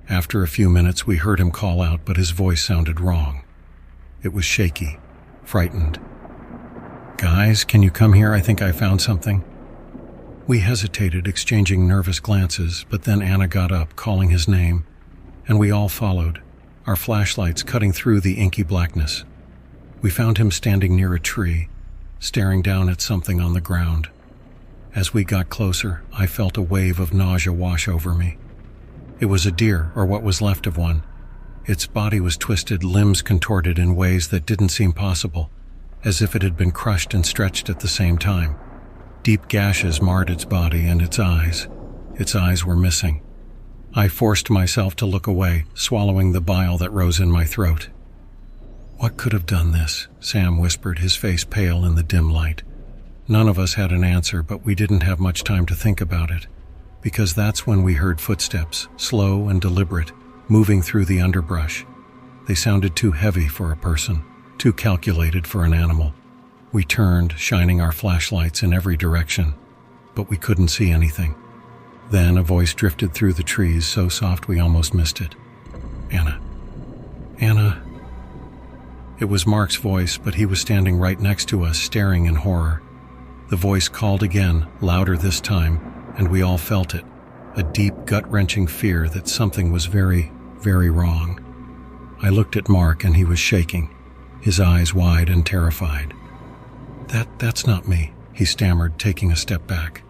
After a few minutes, we heard him call out, but his voice sounded wrong. It was shaky, frightened. "Guys, can you come here? I think I found something." We hesitated, exchanging nervous glances, but then Anna got up, calling his name, and we all followed, our flashlights cutting through the inky blackness. We found him standing near a tree, staring down at something on the ground. As we got closer, I felt a wave of nausea wash over me. It was a deer, or what was left of one. Its body was twisted, limbs contorted in ways that didn't seem possible, as if it had been crushed and stretched at the same time. Deep gashes marred its body and its eyes. Its eyes were missing. I forced myself to look away, swallowing the bile that rose in my throat. "What could have done this?" Sam whispered, his face pale in the dim light. None of us had an answer, but we didn't have much time to think about it, because that's when we heard footsteps, slow and deliberate, moving through the underbrush. They sounded too heavy for a person, too calculated for an animal. We turned, shining our flashlights in every direction, but we couldn't see anything. Then a voice drifted through the trees, so soft we almost missed it. "Anna. Anna." It was Mark's voice, but he was standing right next to us, staring in horror. The voice called again, louder this time, and we all felt it, a deep, gut-wrenching fear that something was very, very wrong. I looked at Mark, and he was shaking, his eyes wide and terrified. That's not me," he stammered, taking a step back.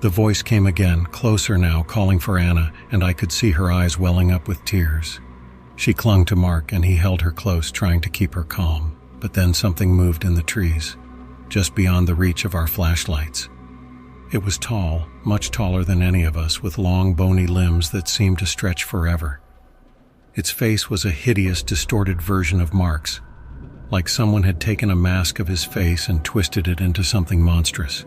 The voice came again, closer now, calling for Anna, and I could see her eyes welling up with tears. She clung to Mark, and he held her close, trying to keep her calm. But then something moved in the trees, just beyond the reach of our flashlights. It was tall, much taller than any of us, with long, bony limbs that seemed to stretch forever. Its face was a hideous, distorted version of Mark's, like someone had taken a mask of his face and twisted it into something monstrous.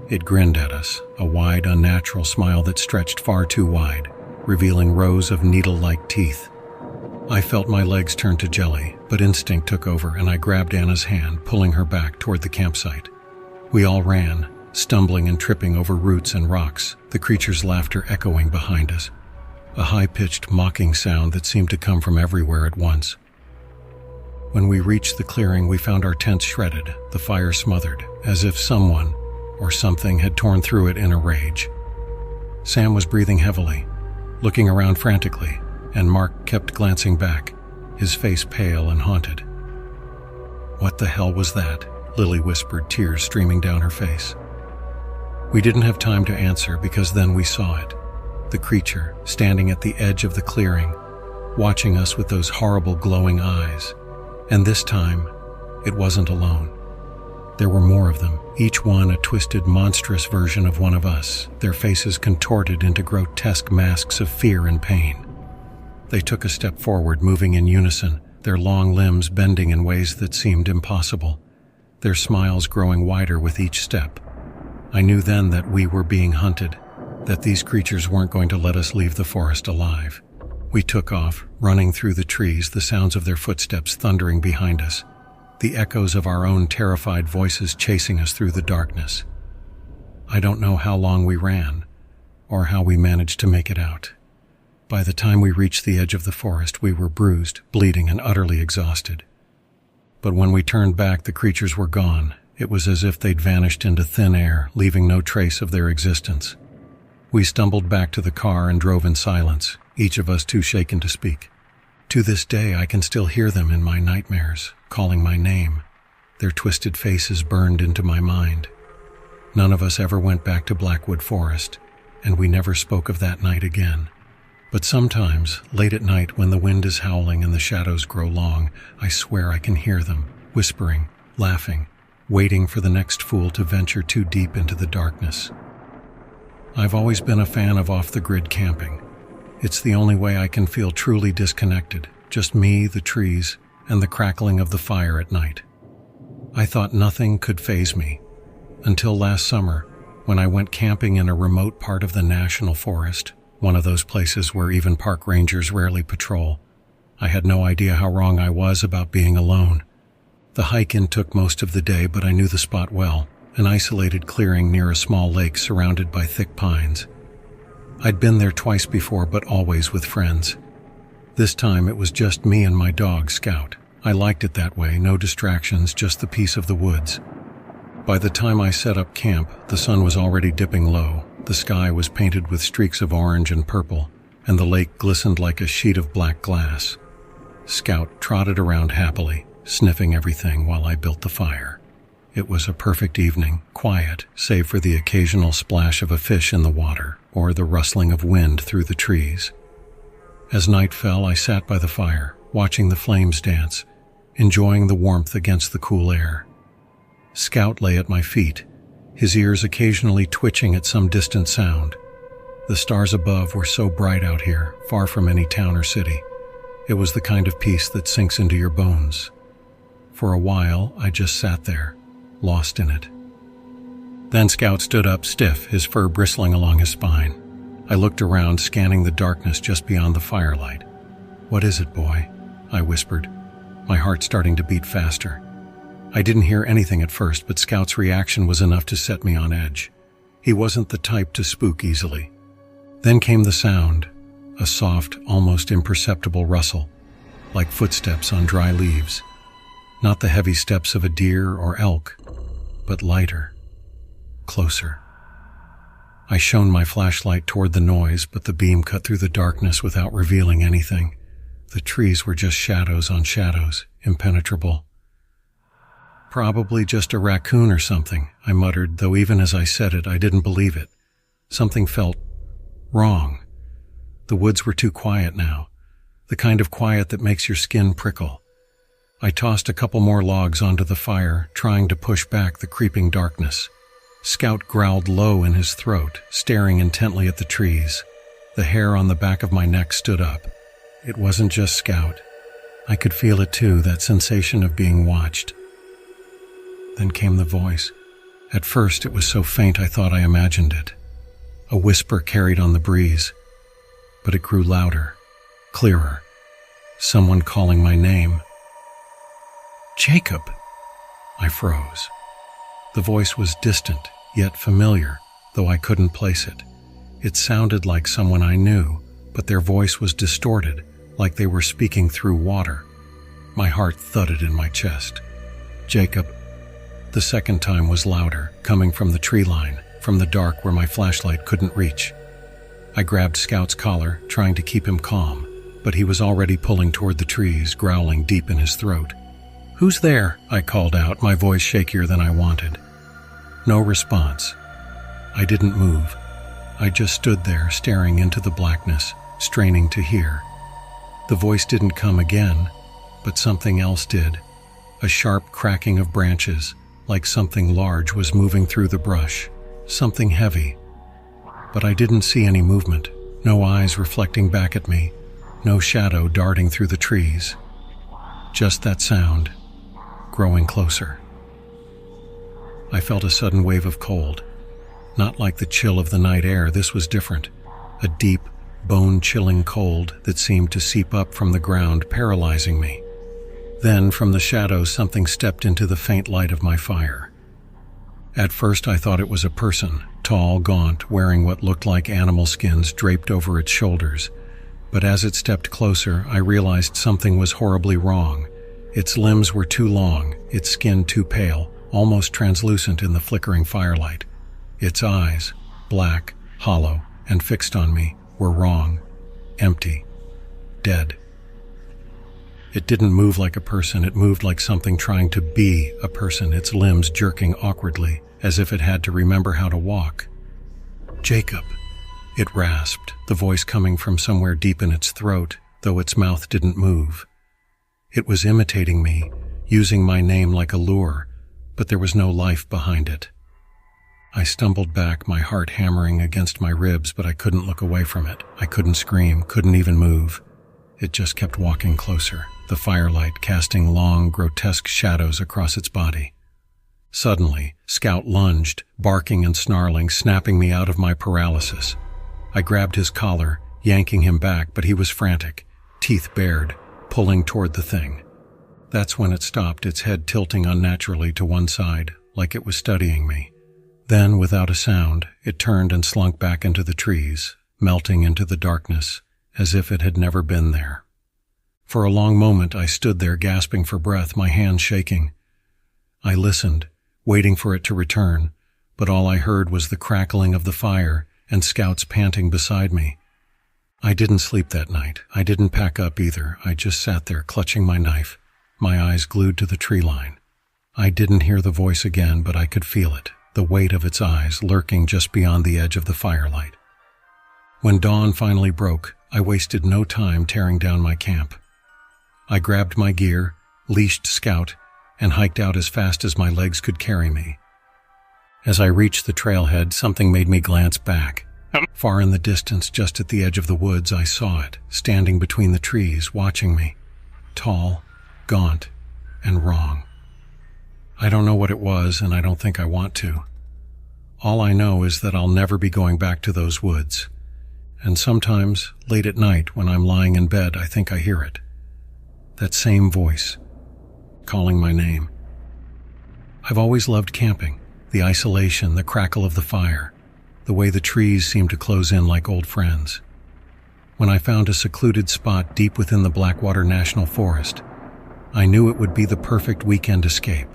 It grinned at us, a wide, unnatural smile that stretched far too wide, revealing rows of needle-like teeth. I felt my legs turn to jelly, but instinct took over, and I grabbed Anna's hand, pulling her back toward the campsite. We all ran, stumbling and tripping over roots and rocks, the creature's laughter echoing behind us, a high-pitched, mocking sound that seemed to come from everywhere at once. When we reached the clearing, we found our tent shredded, the fire smothered, as if someone or something had torn through it in a rage. Sam was breathing heavily, looking around frantically, and Mark kept glancing back, his face pale and haunted. "What the hell was that?" Lily whispered, tears streaming down her face. We didn't have time to answer, because then we saw it, the creature standing at the edge of the clearing, watching us with those horrible glowing eyes. And this time, it wasn't alone. There were more of them, each one a twisted, monstrous version of one of us, their faces contorted into grotesque masks of fear and pain. They took a step forward, moving in unison, their long limbs bending in ways that seemed impossible, their smiles growing wider with each step. I knew then that we were being hunted, that these creatures weren't going to let us leave the forest alive. We took off, running through the trees, the sounds of their footsteps thundering behind us, the echoes of our own terrified voices chasing us through the darkness. I don't know how long we ran, or how we managed to make it out. By the time we reached the edge of the forest, we were bruised, bleeding, and utterly exhausted. But when we turned back, the creatures were gone. It was as if they'd vanished into thin air, leaving no trace of their existence. We stumbled back to the car and drove in silence, each of us too shaken to speak. To this day, I can still hear them in my nightmares, calling my name, their twisted faces burned into my mind. None of us ever went back to Blackwood Forest, and we never spoke of that night again. But sometimes, late at night when the wind is howling and the shadows grow long, I swear I can hear them, whispering, laughing, waiting for the next fool to venture too deep into the darkness. I've always been a fan of off-the-grid camping. It's the only way I can feel truly disconnected, just me, the trees, and the crackling of the fire at night. I thought nothing could faze me, until last summer, when I went camping in a remote part of the national forest, one of those places where even park rangers rarely patrol. I had no idea how wrong I was about being alone. The hike-in took most of the day, but I knew the spot well, an isolated clearing near a small lake surrounded by thick pines. I'd been there twice before, but always with friends. This time it was just me and my dog, Scout. I liked it that way, no distractions, just the peace of the woods. By the time I set up camp, the sun was already dipping low, the sky was painted with streaks of orange and purple, and the lake glistened like a sheet of black glass. Scout trotted around happily, sniffing everything while I built the fire. It was a perfect evening, quiet, save for the occasional splash of a fish in the water or the rustling of wind through the trees. As night fell, I sat by the fire, watching the flames dance, enjoying the warmth against the cool air. Scout lay at my feet, his ears occasionally twitching at some distant sound. The stars above were so bright out here, far from any town or city. It was the kind of peace that sinks into your bones. For a while, I just sat there, lost in it. Then Scout stood up stiff, his fur bristling along his spine. I looked around, scanning the darkness just beyond the firelight. "What is it, boy?" I whispered, my heart starting to beat faster. I didn't hear anything at first, but Scout's reaction was enough to set me on edge. He wasn't the type to spook easily. Then came the sound, a soft, almost imperceptible rustle, like footsteps on dry leaves. Not the heavy steps of a deer or elk, but lighter, closer. I shone my flashlight toward the noise, but the beam cut through the darkness without revealing anything. The trees were just shadows on shadows, impenetrable. "Probably just a raccoon or something," I muttered, though even as I said it, I didn't believe it. Something felt wrong. The woods were too quiet now, the kind of quiet that makes your skin prickle. I tossed a couple more logs onto the fire, trying to push back the creeping darkness. Scout growled low in his throat, staring intently at the trees. The hair on the back of my neck stood up. It wasn't just Scout. I could feel it too, that sensation of being watched. Then came the voice. At first it was so faint I thought I imagined it. A whisper carried on the breeze, but it grew louder, clearer. Someone calling my name. "Jacob!" I froze. The voice was distant, yet familiar, though I couldn't place it. It sounded like someone I knew, but their voice was distorted, like they were speaking through water. My heart thudded in my chest. "Jacob." The second time was louder, coming from the tree line, from the dark where my flashlight couldn't reach. I grabbed Scout's collar, trying to keep him calm, but he was already pulling toward the trees, growling deep in his throat. "Who's there?" I called out, my voice shakier than I wanted. No response. I didn't move. I just stood there, staring into the blackness, straining to hear. The voice didn't come again, but something else did. A sharp cracking of branches, like something large was moving through the brush. Something heavy. But I didn't see any movement, no eyes reflecting back at me, no shadow darting through the trees. Just that sound, growing closer. I felt a sudden wave of cold. Not like the chill of the night air, this was different. A deep, bone-chilling cold that seemed to seep up from the ground, paralyzing me. Then, from the shadows, something stepped into the faint light of my fire. At first I thought it was a person, tall, gaunt, wearing what looked like animal skins draped over its shoulders. But as it stepped closer, I realized something was horribly wrong. Its limbs were too long, its skin too pale, almost translucent in the flickering firelight. Its eyes, black, hollow, and fixed on me, were wrong, empty, dead. It didn't move like a person, it moved like something trying to be a person, its limbs jerking awkwardly, as if it had to remember how to walk. "Jacob," it rasped, the voice coming from somewhere deep in its throat, though its mouth didn't move. It was imitating me, using my name like a lure, but there was no life behind it. I stumbled back, my heart hammering against my ribs, but I couldn't look away from it. I couldn't scream, couldn't even move. It just kept walking closer, the firelight casting long, grotesque shadows across its body. Suddenly, Scout lunged, barking and snarling, snapping me out of my paralysis. I grabbed his collar, yanking him back, but he was frantic, teeth bared, pulling toward the thing. That's when it stopped, its head tilting unnaturally to one side, like it was studying me. Then, without a sound, it turned and slunk back into the trees, melting into the darkness, as if it had never been there. For a long moment I stood there gasping for breath, my hands shaking. I listened, waiting for it to return, but all I heard was the crackling of the fire and Scout's panting beside me. I didn't sleep that night. I didn't pack up either. I just sat there clutching my knife, my eyes glued to the tree line. I didn't hear the voice again, but I could feel it, the weight of its eyes lurking just beyond the edge of the firelight. When dawn finally broke, I wasted no time tearing down my camp. I grabbed my gear, leashed Scout, and hiked out as fast as my legs could carry me. As I reached the trailhead, something made me glance back. Far in the distance, just at the edge of the woods, I saw it, standing between the trees, watching me. Tall, gaunt, and wrong. I don't know what it was, and I don't think I want to. All I know is that I'll never be going back to those woods. And sometimes, late at night, when I'm lying in bed, I think I hear it. That same voice, calling my name. I've always loved camping, the isolation, the crackle of the fire, the way the trees seem to close in like old friends. When I found a secluded spot deep within the Blackwater National Forest, I knew it would be the perfect weekend escape.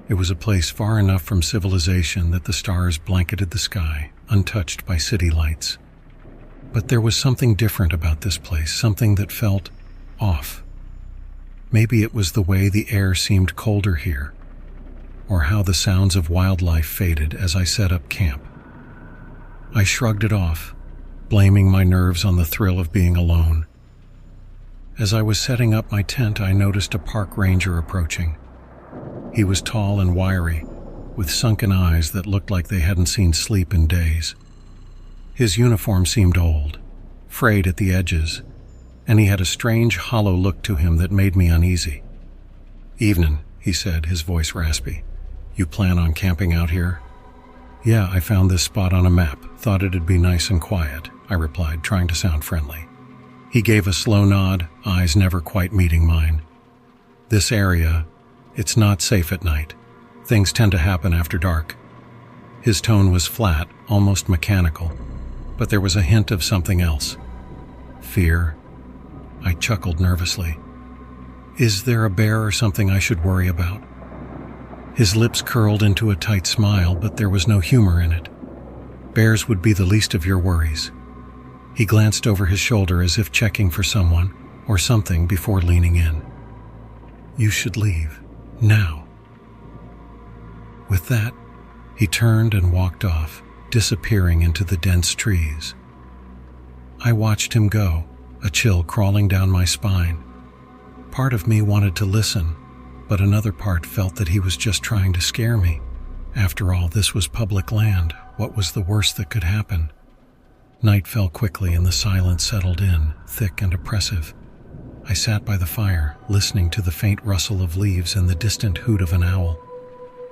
It was a place far enough from civilization that the stars blanketed the sky, untouched by city lights. But there was something different about this place, something that felt off. Maybe it was the way the air seemed colder here, or how the sounds of wildlife faded as I set up camp. I shrugged it off, blaming my nerves on the thrill of being alone. As I was setting up my tent, I noticed a park ranger approaching. He was tall and wiry, with sunken eyes that looked like they hadn't seen sleep in days. His uniform seemed old, frayed at the edges, and he had a strange, hollow look to him that made me uneasy. "Evenin'," he said, his voice raspy. "You plan on camping out here?" "Yeah, I found this spot on a map. Thought it'd be nice and quiet," I replied, trying to sound friendly. He gave a slow nod, eyes never quite meeting mine. "This area, it's not safe at night. Things tend to happen after dark." His tone was flat, almost mechanical, but there was a hint of something else. Fear. I chuckled nervously. "Is there a bear or something I should worry about?" His lips curled into a tight smile, but there was no humor in it. "Bears would be the least of your worries." He glanced over his shoulder as if checking for someone or something before leaning in. "You should leave. Now." With that, he turned and walked off, disappearing into the dense trees. I watched him go, a chill crawling down my spine. Part of me wanted to listen, but another part felt that he was just trying to scare me. After all, this was public land. What was the worst that could happen? Night fell quickly and the silence settled in, thick and oppressive. I sat by the fire, listening to the faint rustle of leaves and the distant hoot of an owl.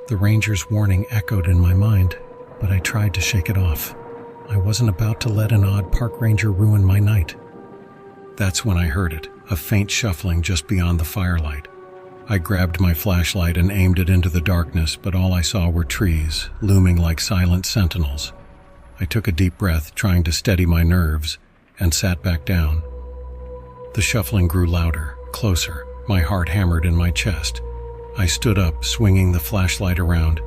The ranger's warning echoed in my mind, but I tried to shake it off. I wasn't about to let an odd park ranger ruin my night. That's when I heard it, a faint shuffling just beyond the firelight. I grabbed my flashlight and aimed it into the darkness, but all I saw were trees, looming like silent sentinels. I took a deep breath, trying to steady my nerves, and sat back down. The shuffling grew louder, closer, my heart hammered in my chest. I stood up, swinging the flashlight around,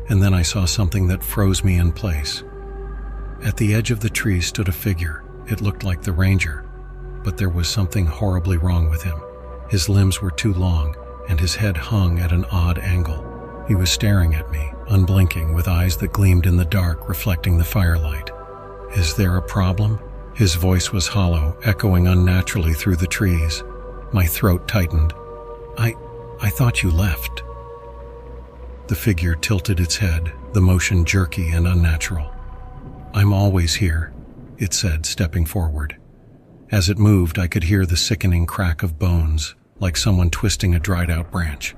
and then I saw something that froze me in place. At the edge of the tree stood a figure. It looked like the ranger, but there was something horribly wrong with him. His limbs were too long, and his head hung at an odd angle. He was staring at me, unblinking, with eyes that gleamed in the dark, reflecting the firelight. "Is there a problem?" His voice was hollow, echoing unnaturally through the trees. My throat tightened. I thought you left." The figure tilted its head, the motion jerky and unnatural. "I'm always here," it said, stepping forward. As it moved, I could hear the sickening crack of bones, like someone twisting a dried-out branch.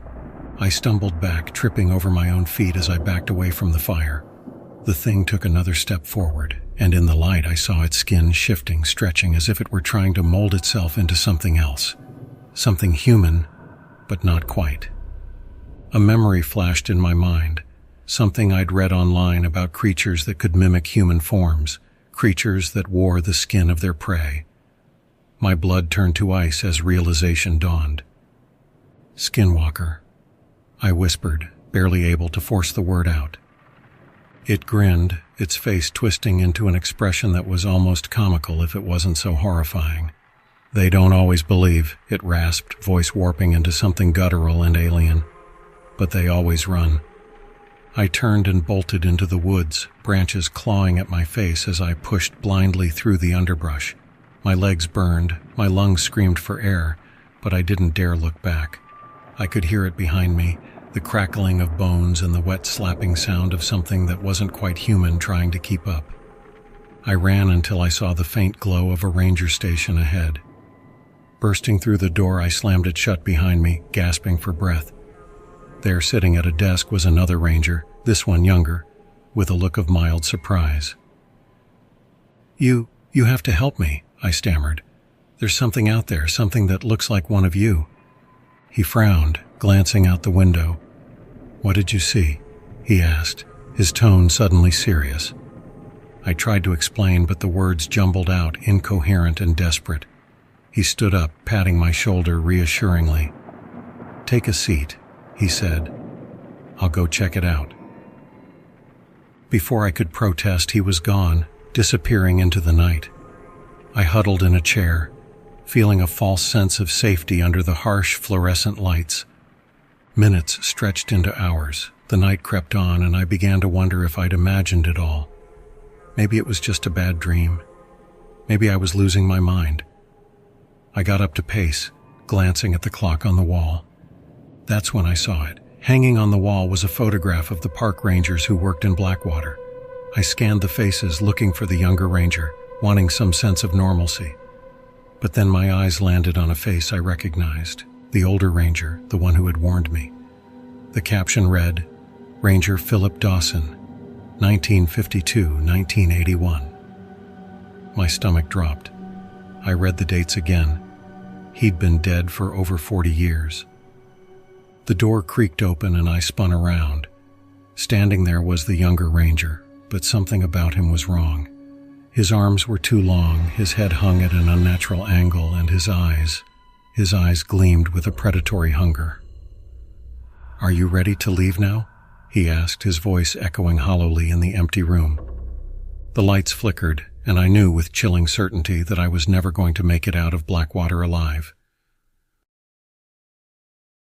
I stumbled back, tripping over my own feet as I backed away from the fire. The thing took another step forward, and in the light I saw its skin shifting, stretching, as if it were trying to mold itself into something else. Something human, but not quite. A memory flashed in my mind, something I'd read online about creatures that could mimic human forms, creatures that wore the skin of their prey. My blood turned to ice as realization dawned. "Skinwalker," I whispered, barely able to force the word out. It grinned, its face twisting into an expression that was almost comical if it wasn't so horrifying. "They don't always believe," it rasped, voice warping into something guttural and alien. "But they always run." I turned and bolted into the woods, branches clawing at my face as I pushed blindly through the underbrush. My legs burned, my lungs screamed for air, but I didn't dare look back. I could hear it behind me, the crackling of bones and the wet slapping sound of something that wasn't quite human trying to keep up. I ran until I saw the faint glow of a ranger station ahead. Bursting through the door, I slammed it shut behind me, gasping for breath. There, sitting at a desk, was another ranger, this one younger, with a look of mild surprise. You have to help me," I stammered. "There's something out there, something that looks like one of you." He frowned, glancing out the window. "What did you see?" he asked, his tone suddenly serious. I tried to explain, but the words jumbled out, incoherent and desperate. He stood up, patting my shoulder reassuringly. "Take a seat," he said. "I'll go check it out." Before I could protest, he was gone, disappearing into the night. I huddled in a chair, feeling a false sense of safety under the harsh fluorescent lights. Minutes stretched into hours. The night crept on, and I began to wonder if I'd imagined it all. Maybe it was just a bad dream. Maybe I was losing my mind. I got up to pace, glancing at the clock on the wall. That's when I saw it. Hanging on the wall was a photograph of the park rangers who worked in Blackwater. I scanned the faces, looking for the younger ranger, wanting some sense of normalcy. But then my eyes landed on a face I recognized, the older ranger, the one who had warned me. The caption read, "Ranger Philip Dawson, 1952-1981. My stomach dropped. I read the dates again. He'd been dead for over 40 years. The door creaked open and I spun around. Standing there was the younger ranger, but something about him was wrong. His arms were too long, his head hung at an unnatural angle, and his eyes gleamed with a predatory hunger. "Are you ready to leave now?" he asked, his voice echoing hollowly in the empty room. The lights flickered, and I knew with chilling certainty that I was never going to make it out of Blackwater alive.